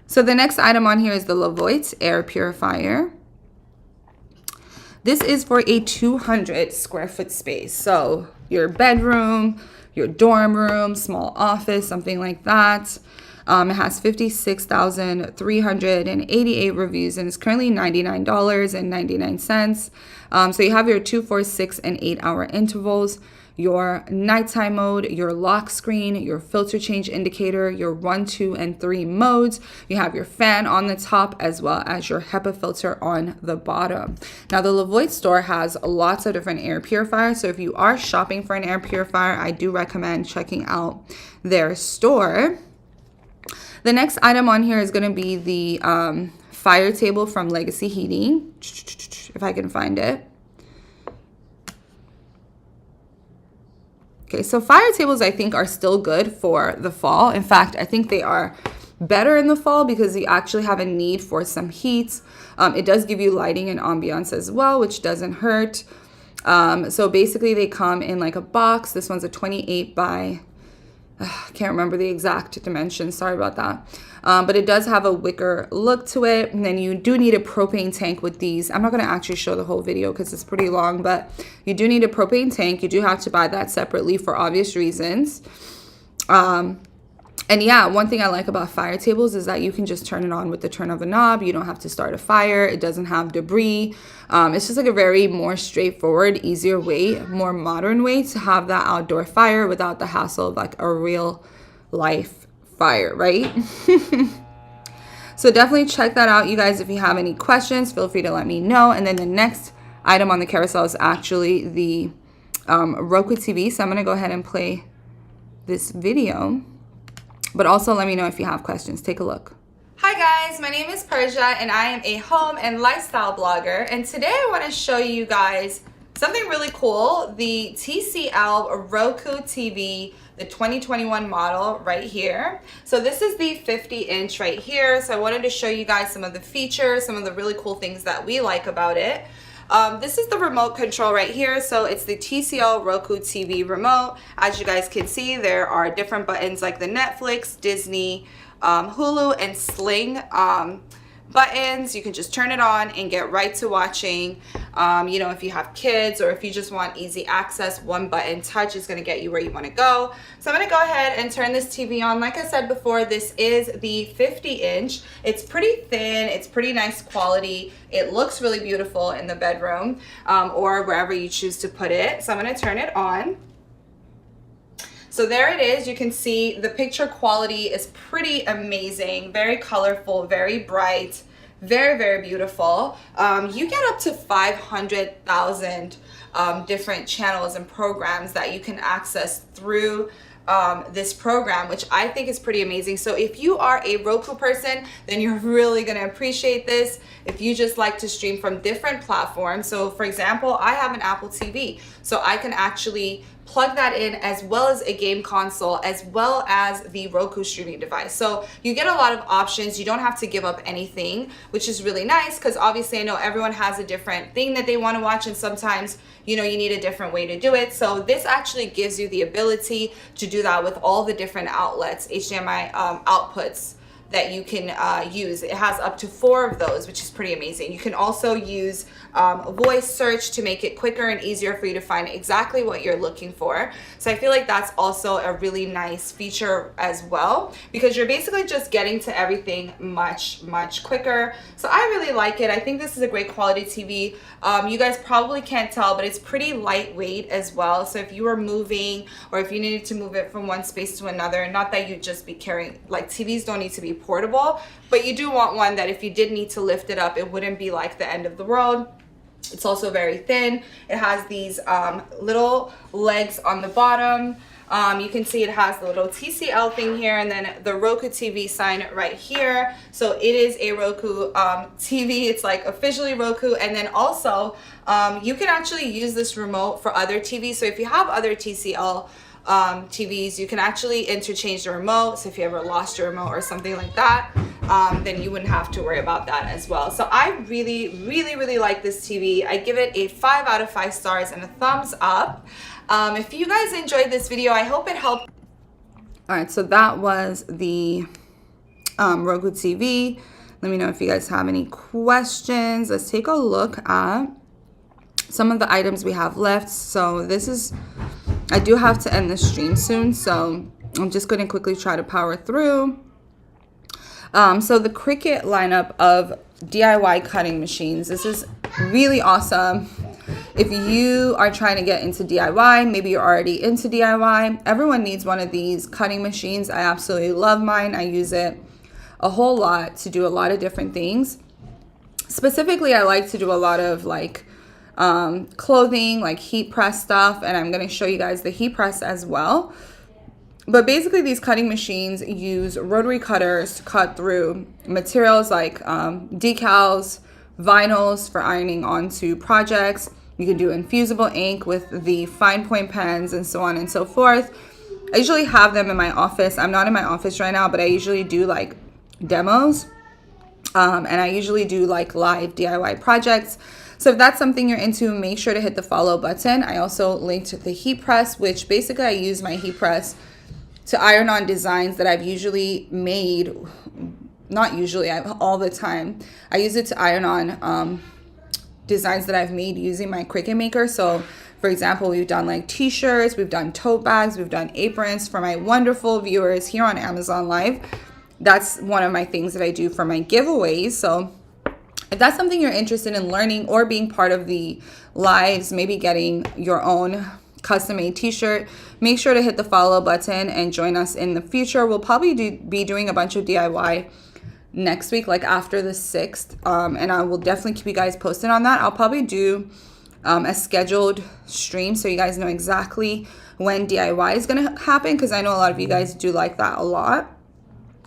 Speaker 1: So the next item on here is the Levoit air purifier. This is for a 200 square foot space. So your bedroom, your dorm room, small office, something like that. It has 56,388 reviews, and it's currently $99.99. So you have your 2, 4, 6, and 8 hour intervals, your nighttime mode, your lock screen, your filter change indicator, your 1, 2, and 3 modes. You have your fan on the top as well as your HEPA filter on the bottom. Now, the Levoit store has lots of different air purifiers. So if you are shopping for an air purifier, I do recommend checking out their store. The next item on here is going to be the fire table from Legacy Heating, if I can find it. Okay, so fire tables I think are still good for the fall. In fact, I think they are better in the fall because you actually have a need for some heat. It does give you lighting and ambiance as well, which doesn't hurt. So basically they come in like a box. This one's a 28 by, I can't remember the exact dimensions. Sorry about that. But it does have a wicker look to it. And then you do need a propane tank with these. I'm not going to actually show the whole video because it's pretty long, but you do need a propane tank. You do have to buy that separately for obvious reasons. And yeah, one thing I like about fire tables is that you can just turn it on with the turn of a knob. You don't have to start a fire. It doesn't have debris. It's just like a very more straightforward, easier way, more modern way to have that outdoor fire without the hassle of like a real life fire, right? So definitely check that out, you guys. If you have any questions, feel free to let me know. And then the next item on the carousel is actually the Roku TV. So I'm going to go ahead and play this video. But also let me know if you have questions. Take a look.
Speaker 2: Hi guys, my name is Pursia and I am a home and lifestyle blogger. And today I want to show you guys something really cool. The TCL Roku TV, the 2021 model right here. So this is the 50-inch right here. So I wanted to show you guys some of the features, some of the really cool things that we like about it. This is the remote control right here. So it's the TCL Roku TV remote. As you guys can see, there are different buttons like the Netflix, Disney, Hulu, and Sling buttons. You can just turn it on and get right to watching. You know, if you have kids or if you just want easy access, one button touch is going to get you where you want to go. So I'm going to go ahead and turn this TV on. Like I said before, this is the 50-inch. It's pretty thin. It's pretty nice quality. It looks really beautiful in the bedroom or wherever you choose to put it. So I'm going to turn it on. So there it is. You can see the picture quality is pretty amazing, very colorful, very bright, very, very beautiful. You get up to 500,000 different channels and programs that you can access through this program, which I think is pretty amazing. So if you are a Roku person, then you're really going to appreciate this. If you just like to stream from different platforms, so for example, I have an Apple TV, so I can actually plug that in as well as a game console as well as the Roku streaming device. So you get a lot of options. You don't have to give up anything, which is really nice because obviously I know everyone has a different thing that they want to watch, and sometimes you know you need a different way to do it. So this actually gives you the ability to do that with all the different outlets, HDMI outputs that you can use. It has up to 4 of those, which is pretty amazing. You can also use voice search to make it quicker and easier for you to find exactly what you're looking for. So I feel like that's also a really nice feature as well, because you're basically just getting to everything much, much quicker. So I really like it. I think this is a great quality TV. You guys probably can't tell, but it's pretty lightweight as well. So if you were moving or if you needed to move it from one space to another, not that you'd just be carrying, like TVs don't need to be portable, but you do want one that if you did need to lift it up, it wouldn't be like the end of the world. It's also very thin. It has these little legs on the bottom. You can see it has the little TCL thing here and then the Roku TV sign right here. So it is a Roku TV. It's like officially Roku. And then also you can actually use this remote for other TVs. So if you have other TCL TVs, you can actually interchange the remote. So if you ever lost your remote or something like that, then you wouldn't have to worry about that as well. So I really, really, really like this TV. I give it a 5 out of 5 stars and a thumbs up. If you guys enjoyed this video, I hope it helped.
Speaker 1: All right, so that was the Roku TV. Let me know if you guys have any questions. Let's take a look at some of the items we have left. So this is, I do have to end the stream soon, so I'm just going to quickly try to power through. So the Cricut lineup of DIY cutting machines. This is really awesome. If you are trying to get into DIY, maybe you're already into DIY, everyone needs one of these cutting machines. I absolutely love mine. I use it a whole lot to do a lot of different things. Specifically, I like to do a lot of like clothing, like heat press stuff, and I'm going to show you guys the heat press as well. But basically these cutting machines use rotary cutters to cut through materials like decals, vinyls for ironing onto projects, You can do infusible ink with the fine point pens and so on and so forth. I usually have them in my office. I'm not in my office right now, but I usually do like demos. And I usually do like live DIY projects. So if that's something you're into, make sure to hit the follow button. I also linked the heat press, which basically I use my heat press to iron on designs that I've usually made. Not usually, all the time. I use it to iron on designs that I've made using my Cricut Maker. So for example, we've done like t-shirts, we've done tote bags, we've done aprons for my wonderful viewers here on Amazon Live. That's one of my things that I do for my giveaways. So if that's something you're interested in learning or being part of the lives, maybe getting your own custom made t-shirt, make sure to hit the follow button and join us in the future. We'll probably be doing a bunch of DIY next week, like after the 6th. And I will definitely keep you guys posted on that. I'll probably do a scheduled stream so you guys know exactly when DIY is going to happen, because I know a lot of you guys do like that a lot.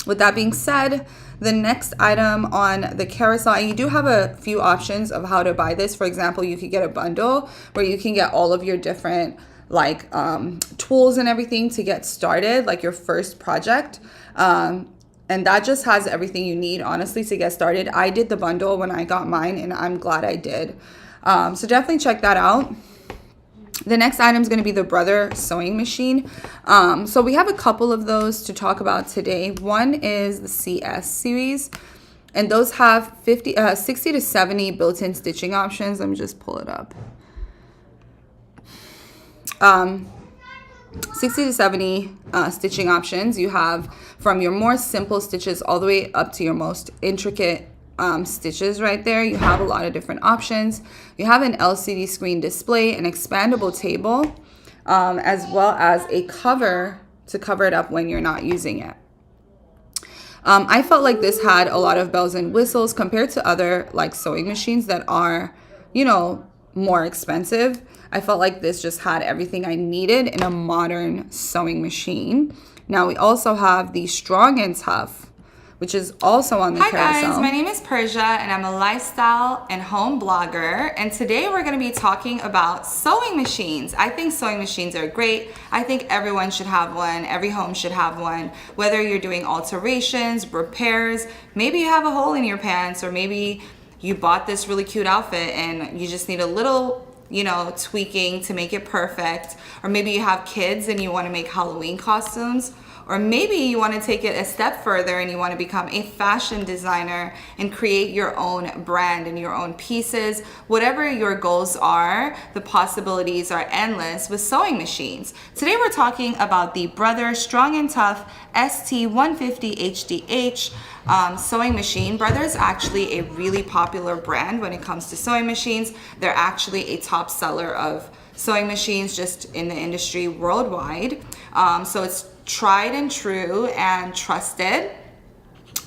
Speaker 1: With that being said, the next item on the carousel, and you do have a few options of how to buy this. For example, you could get a bundle where you can get all of your different like tools and everything to get started, like your first project. And that just has everything you need, honestly, to get started. I did the bundle when I got mine, and I'm glad I did. So definitely check that out. The next item is going to be the Brother sewing machine. So we have a couple of those to talk about today. One is the CS series, and those have 60 to 70 built-in stitching options. Let me just pull it up. 60 to 70 stitching options. You have from your more simple stitches all the way up to your most intricate stitches right there. You have a lot of different options. You have an LCD screen display, an expandable table, as well as a cover to cover it up when you're not using it. I felt like this had a lot of bells and whistles compared to other like sewing machines that are, you know, more expensive. I felt like this just had everything I needed in a modern sewing machine. Now we also have the Strong and Tough, which is also on the carousel.
Speaker 2: Hi guys, my name is Pursia and I'm a lifestyle and home blogger, and today we're going to be talking about sewing machines. I think sewing machines are great. I think everyone should have one. Every home should have one. Whether you're doing alterations, repairs, maybe you have a hole in your pants, or maybe you bought this really cute outfit and you just need a little, you know, tweaking to make it perfect. Or maybe you have kids and you want to make Halloween costumes. Or maybe you want to take it a step further and you want to become a fashion designer and create your own brand and your own pieces. Whatever your goals are, the possibilities are endless with sewing machines. Today we're talking about the Brother Strong and Tough ST150 HDH sewing machine. Brother is actually a really popular brand when it comes to sewing machines. They're actually a top seller of sewing machines just in the industry worldwide. So it's tried and true and trusted.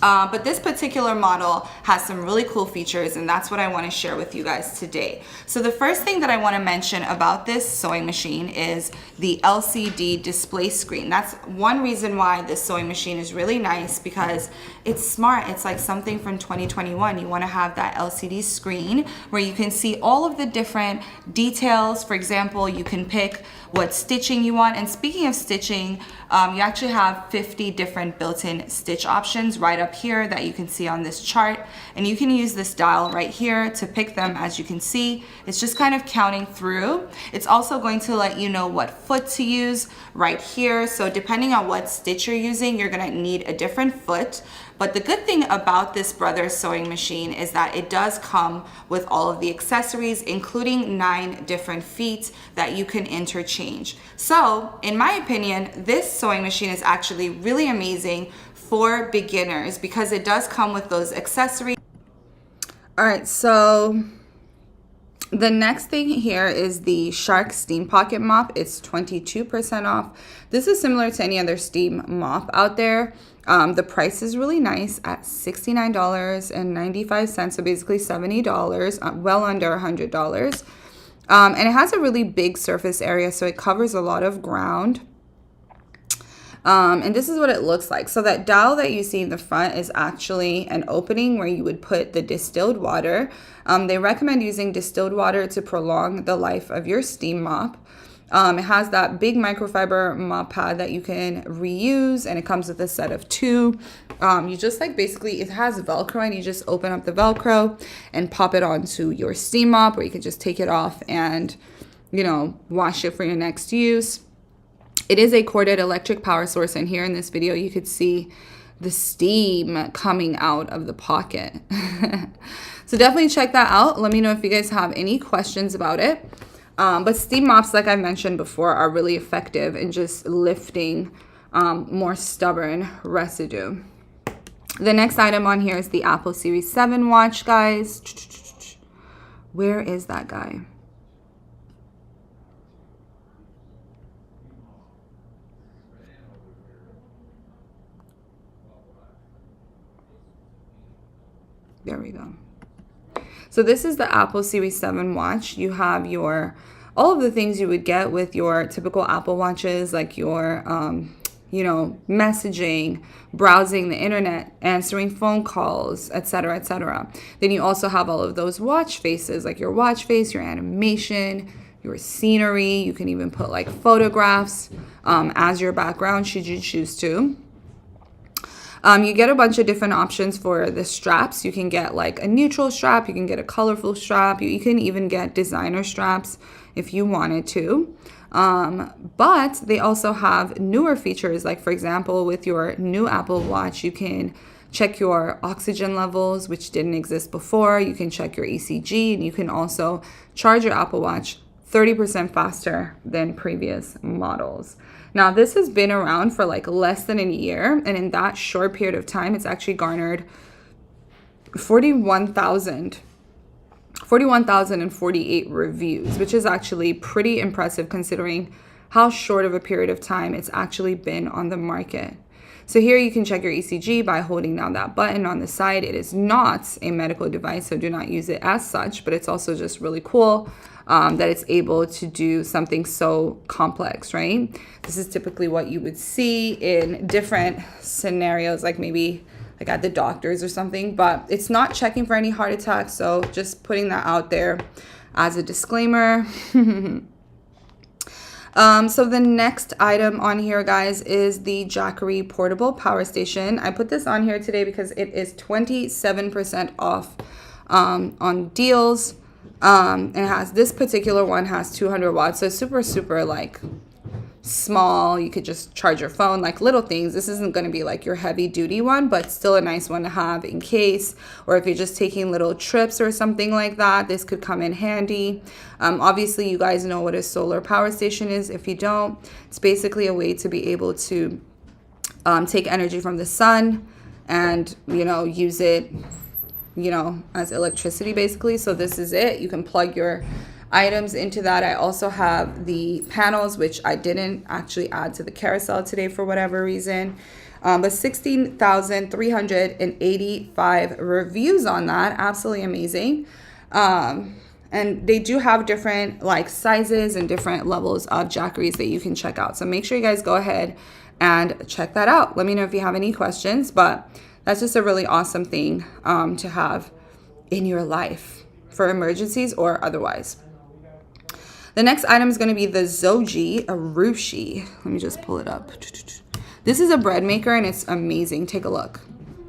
Speaker 2: But this particular model has some really cool features, and that's what I want to share with you guys today. So the first thing that I want to mention about this sewing machine is the LCD display screen. That's one reason why this sewing machine is really nice, because it's smart. It's like something from 2021. You want to have that LCD screen where you can see all of the different details. For example, you can pick what stitching you want. And speaking of stitching, you actually have 50 different built-in stitch options right up here that you can see on this chart. And you can use this dial right here to pick them. As you can see, it's just kind of counting through. It's also going to let you know what foot to use right here. So depending on what stitch you're using, you're gonna need a different foot. But the good thing about this Brother sewing machine is that it does come with all of the accessories, including 9 different feet that you can interchange. So in my opinion, this sewing machine is actually really amazing for beginners because it does come with those accessories.
Speaker 1: All right, so the next thing here is the Shark Steam Pocket Mop. It's 22% off. This is similar to any other steam mop out there. The price is really nice at $69.95, so basically $70, well under $100. And it has a really big surface area, so it covers a lot of ground. And this is what it looks like. So that dowel that you see in the front is actually an opening where you would put the distilled water. They recommend using distilled water to prolong the life of your steam mop. It has that big microfiber mop pad that you can reuse, and it comes with a set of two. You just like basically, it has Velcro, and you just open up the Velcro and pop it onto your steam mop, or you can just take it off and, you know, wash it for your next use. It is a corded electric power source, and here in this video you could see the steam coming out of the pocket. So definitely check that out. Let me know if you guys have any questions about it. But steam mops, like I mentioned before, are really effective in just lifting more stubborn residue. The next item on here is the Apple Series 7 watch, guys. Where is that guy? There we go. So this is the Apple Series 7 watch. You have all of the things you would get with your typical Apple watches, like your, you know, messaging, browsing the internet, answering phone calls, etc., etc. Then you also have all of those watch faces, like your watch face, your animation, your scenery. You can even put like photographs as your background should you choose to. You get a bunch of different options for the straps. You can get like a neutral strap. You can get a colorful strap. You can even get designer straps if you wanted to. But they also have newer features. Like, for example, with your new Apple Watch, you can check your oxygen levels, which didn't exist before. You can check your ECG, and you can also charge your Apple Watch 30% faster than previous models. Now, this has been around for like less than a year, and in that short period of time, it's actually garnered 41,048 reviews, which is actually pretty impressive considering how short of a period of time it's actually been on the market. So here you can check your ECG by holding down that button on the side. It is not a medical device, so do not use it as such, but it's also just really cool that it's able to do something so complex, right? This is typically what you would see in different scenarios, like maybe like at the doctor's or something, but it's not checking for any heart attacks, so just putting that out there as a disclaimer. So the next item on here, guys, is the Jackery portable power station. I put this on here today because it is 27% off on deals. And it has, this particular one has 200 watts, so super like small. You could just charge your phone, like little things. This isn't going to be like your heavy duty one, but still a nice one to have in case, or if you're just taking little trips or something like that, this could come in handy. Obviously you guys know what a solar power station is. If you don't, it's basically a way to be able to take energy from the sun and, you know, use it, you know, as electricity basically. So this is it. You can plug your items into that. I also have the panels, which I didn't actually add to the carousel today for whatever reason, but 16,385 reviews on that. Absolutely amazing. And they do have different like sizes and different levels of Jackeries that you can check out, so make sure you guys go ahead and check that out. Let me know if you have any questions, but that's just a really awesome thing to have in your life for emergencies or otherwise. The next item is going to be the Zoji Arushi. Let me just pull it up. This is a bread maker, and it's amazing. Take a look.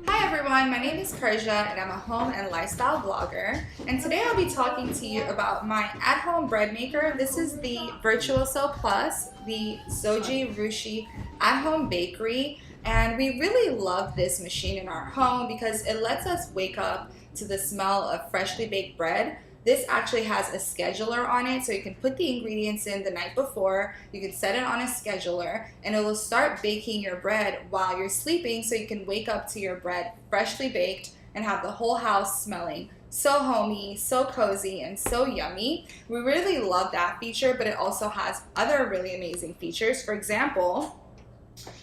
Speaker 2: Hi everyone, my name is Pursia, and I'm a home and lifestyle blogger. And today I'll be talking to you about my at-home bread maker. This is the Virtuoso Plus, the Zoji Arushi at-home bakery. And we really love this machine in our home because it lets us wake up to the smell of freshly baked bread. This actually has a scheduler on it, so you can put the ingredients in the night before, you can set it on a scheduler, and it will start baking your bread while you're sleeping, so you can wake up to your bread freshly baked and have the whole house smelling so homey, so cozy, and so yummy. We really love that feature, but it also has other really amazing features. For example,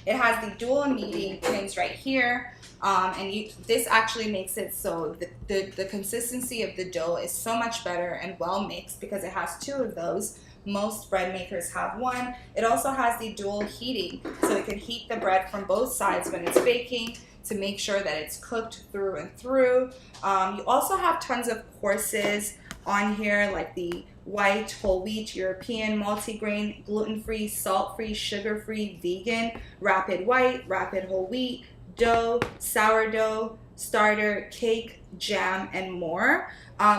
Speaker 2: it has the dual kneading pins right here, and this actually makes it so the consistency of the dough is so much better and well mixed because it has two of those, Most bread makers have one. It also has the dual heating, so it can heat the bread from both sides when it's baking to make sure that it's cooked through and through. You also have tons of courses on here, like the white, whole wheat, European, multigrain, gluten-free, salt-free, sugar-free, vegan, rapid white, rapid whole wheat, dough, sourdough, starter, cake, jam, and more.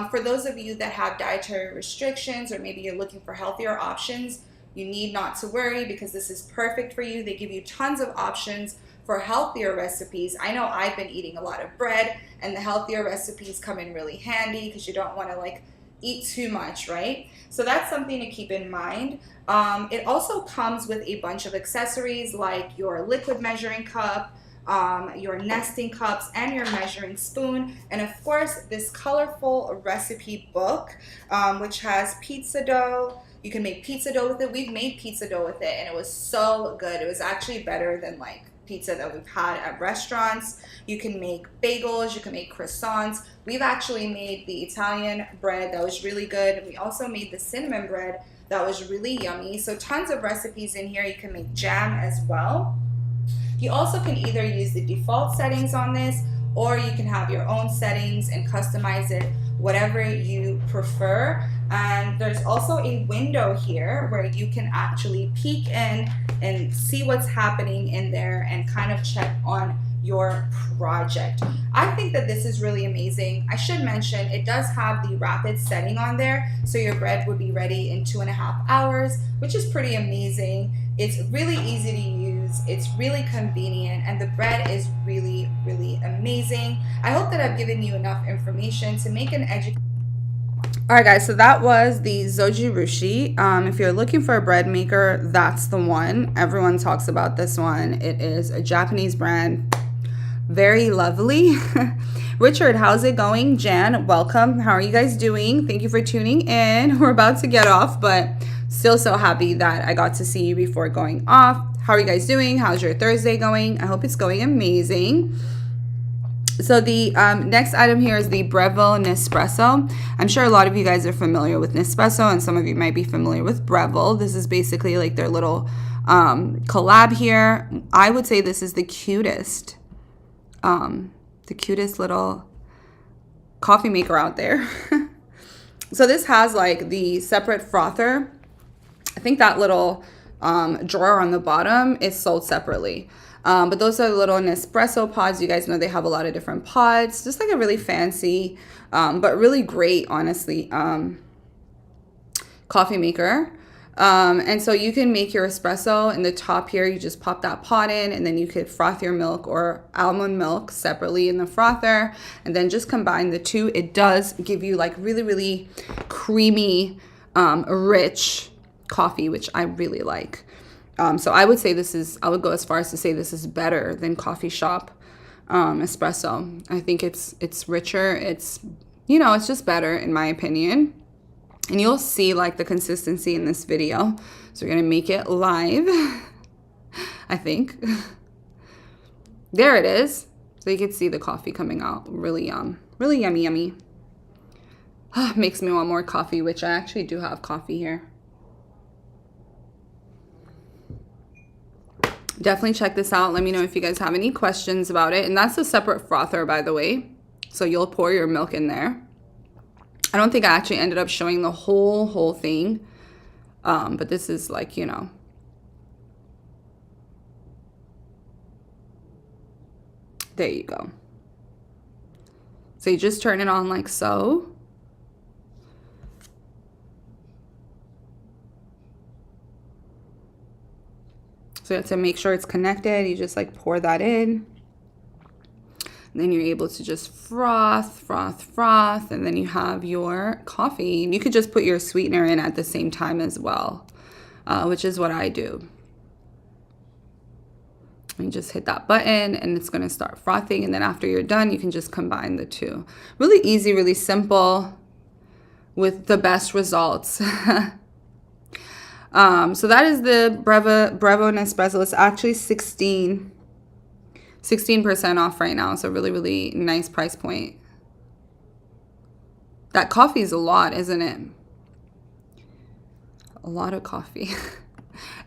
Speaker 2: For those of you that have dietary restrictions, or maybe you're looking for healthier options, you need not to worry because this is perfect for you. They give you tons of options for healthier recipes. I know I've been eating a lot of bread, and the healthier recipes come in really handy because you don't want to like eat too much, right? So that's something to keep in mind. It also comes with a bunch of accessories like your liquid measuring cup, your nesting cups, and your measuring spoon, and of course this colorful recipe book, which has pizza dough. You can make pizza dough with it. We've made pizza dough with it and it was so good. It was actually better than like pizza that we've had at restaurants. You can make bagels, you can make croissants. We've actually made the Italian bread that was really good, and we also made the cinnamon bread that was really yummy. So tons of recipes in here. You can make jam as well. You also can either use the default settings on this, or you can have your own settings and customize it whatever you prefer. And there's also a window here where you can actually peek in and see what's happening in there and kind of check on your project. I think that this is really amazing. I should mention it does have the rapid setting on there, so your bread would be ready in 2.5 hours, which is pretty amazing. It's really easy to use, it's really convenient, and the bread is really, really amazing. I hope that I've given you enough information to make an educated. Alright guys, so that was the Zojirushi. If you're looking for a bread maker, that's the one. Everyone talks about this one. It is a Japanese brand. Very lovely. Richard, how's it going? Jan, welcome. How are you guys doing? Thank you for tuning in. We're about to get off, but still so happy that I got to see you before going off. How are you guys doing? How's your Thursday going? I hope it's going amazing. So the next item here is the Breville Nespresso. I'm sure a lot of you guys are familiar with Nespresso, and some of you might be familiar with Breville. This is basically like their little collab here. I would say this is the cutest little coffee maker out there. So this has like the separate frother. I think that little drawer on the bottom is sold separately. But those are the little Nespresso pods. You guys know they have a lot of different pods. Just like a really fancy, but really great, honestly, coffee maker. And so you can make your espresso. In the top here, you just pop that pod in, and then you could froth your milk or almond milk separately in the frother, and then just combine the two. It does give you like really, really creamy, rich coffee, which I really like. So I would say I would go as far as to say this is better than coffee shop espresso. I think it's richer. It's just better in my opinion. And you'll see like the consistency in this video. So we're going to make it live, I think. There it is. So you can see the coffee coming out. Really yummy, yummy. Makes me want more coffee, which I actually do have coffee here. Definitely check this out. Let me know if you guys have any questions about it. And that's a separate frother, by the way. So you'll pour your milk in there. I don't think I actually ended up showing the whole thing. But this is like, there you go. So you just turn it on like so. So you have to make sure it's connected. You just like pour that in. And then you're able to just froth. And then you have your coffee. And you could just put your sweetener in at the same time as well, which is what I do. And you just hit that button and it's going to start frothing. And then after you're done, you can just combine the two. Really easy, really simple, with the best results. So that is the Breville Nespresso. It's actually 16% off right now. So really, really nice price point. That coffee is a lot, isn't it?
Speaker 1: a lot of coffee.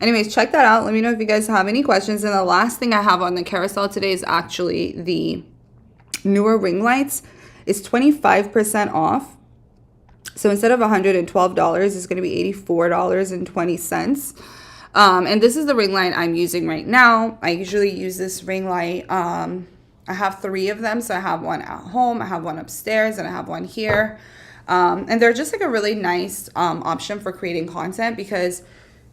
Speaker 1: Anyways, check that out. Let me know if you guys have any questions. And the last thing I have on the carousel today is actually the newer ring lights. It's 25% off. So instead of $112, it's going to be $84.20. And this is the ring light I'm using right now. I usually use this ring light. I have 3 of them. So I have one at home, I have one upstairs, and I have one here. And they're just like a really nice option for creating content because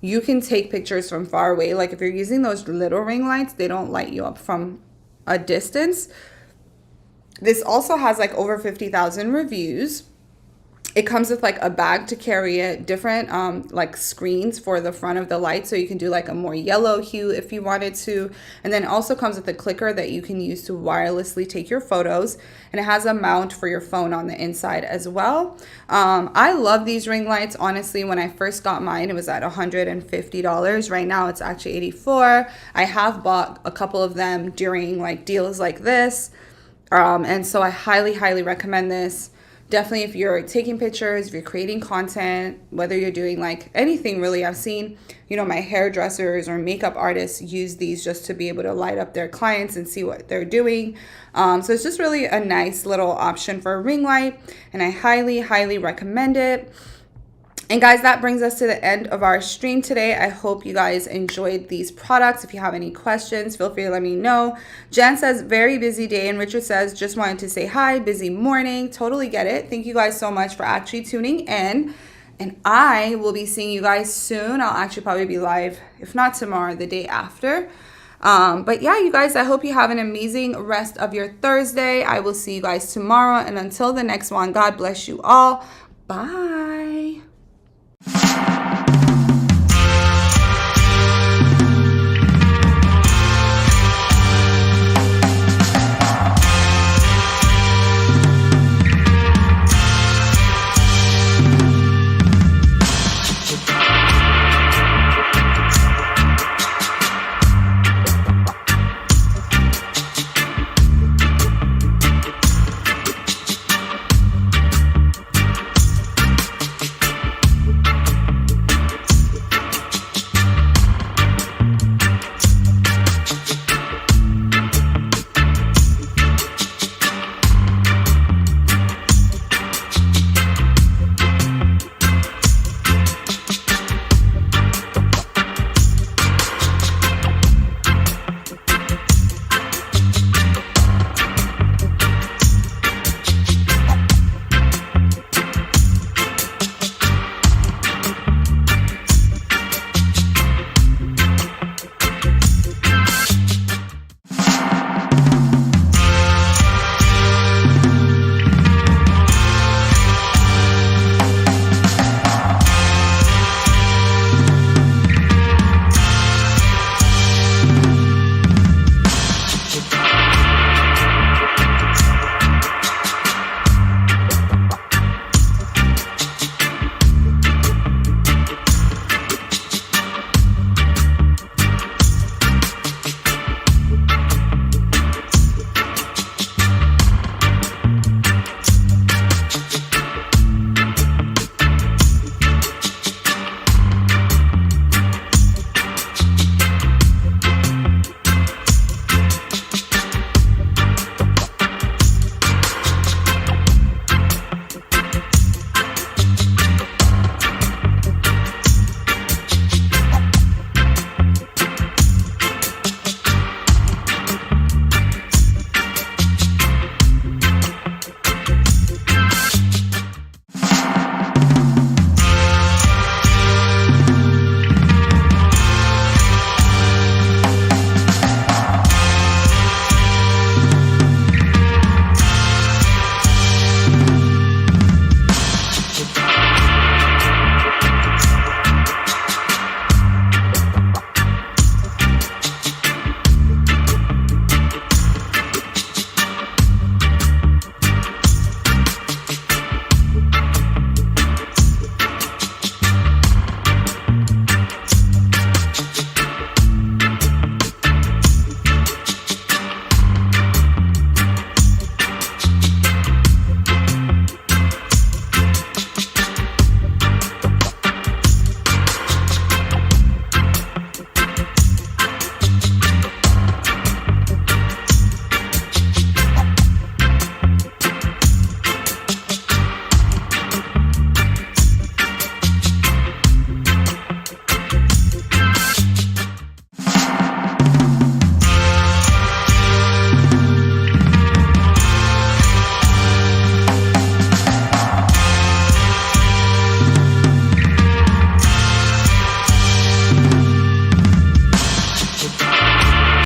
Speaker 1: you can take pictures from far away. Like if you're using those little ring lights, they don't light you up from a distance. This also has like over 50,000 reviews. It comes with like a bag to carry it, different like screens for the front of the light, so you can do like a more yellow hue if you wanted to. And then it also comes with a clicker that you can use to wirelessly take your photos, and it has a mount for your phone on the inside as well. I love these ring lights. Honestly, when I first got mine, it was at $150. Right now it's actually $84. I have bought a couple of them during like deals like this, and so I highly recommend this. Definitely if you're taking pictures, if you're creating content, whether you're doing like anything really. I've seen, you know, my hairdressers or makeup artists use these just to be able to light up their clients and see what they're doing. So it's just really a nice little option for a ring light, and I highly recommend it. And guys, that brings us to the end of our stream today. I hope you guys enjoyed these products. If you have any questions, feel free to let me know. Jen says, very busy day. And Richard says, just wanted to say hi, busy morning. Totally get it. Thank you guys so much for actually tuning in. And I will be seeing you guys soon. I'll actually probably be live, if not tomorrow, the day after. But yeah, you guys, I hope you have an amazing rest of your Thursday. I will see you guys tomorrow. And until the next one, God bless you all. Bye.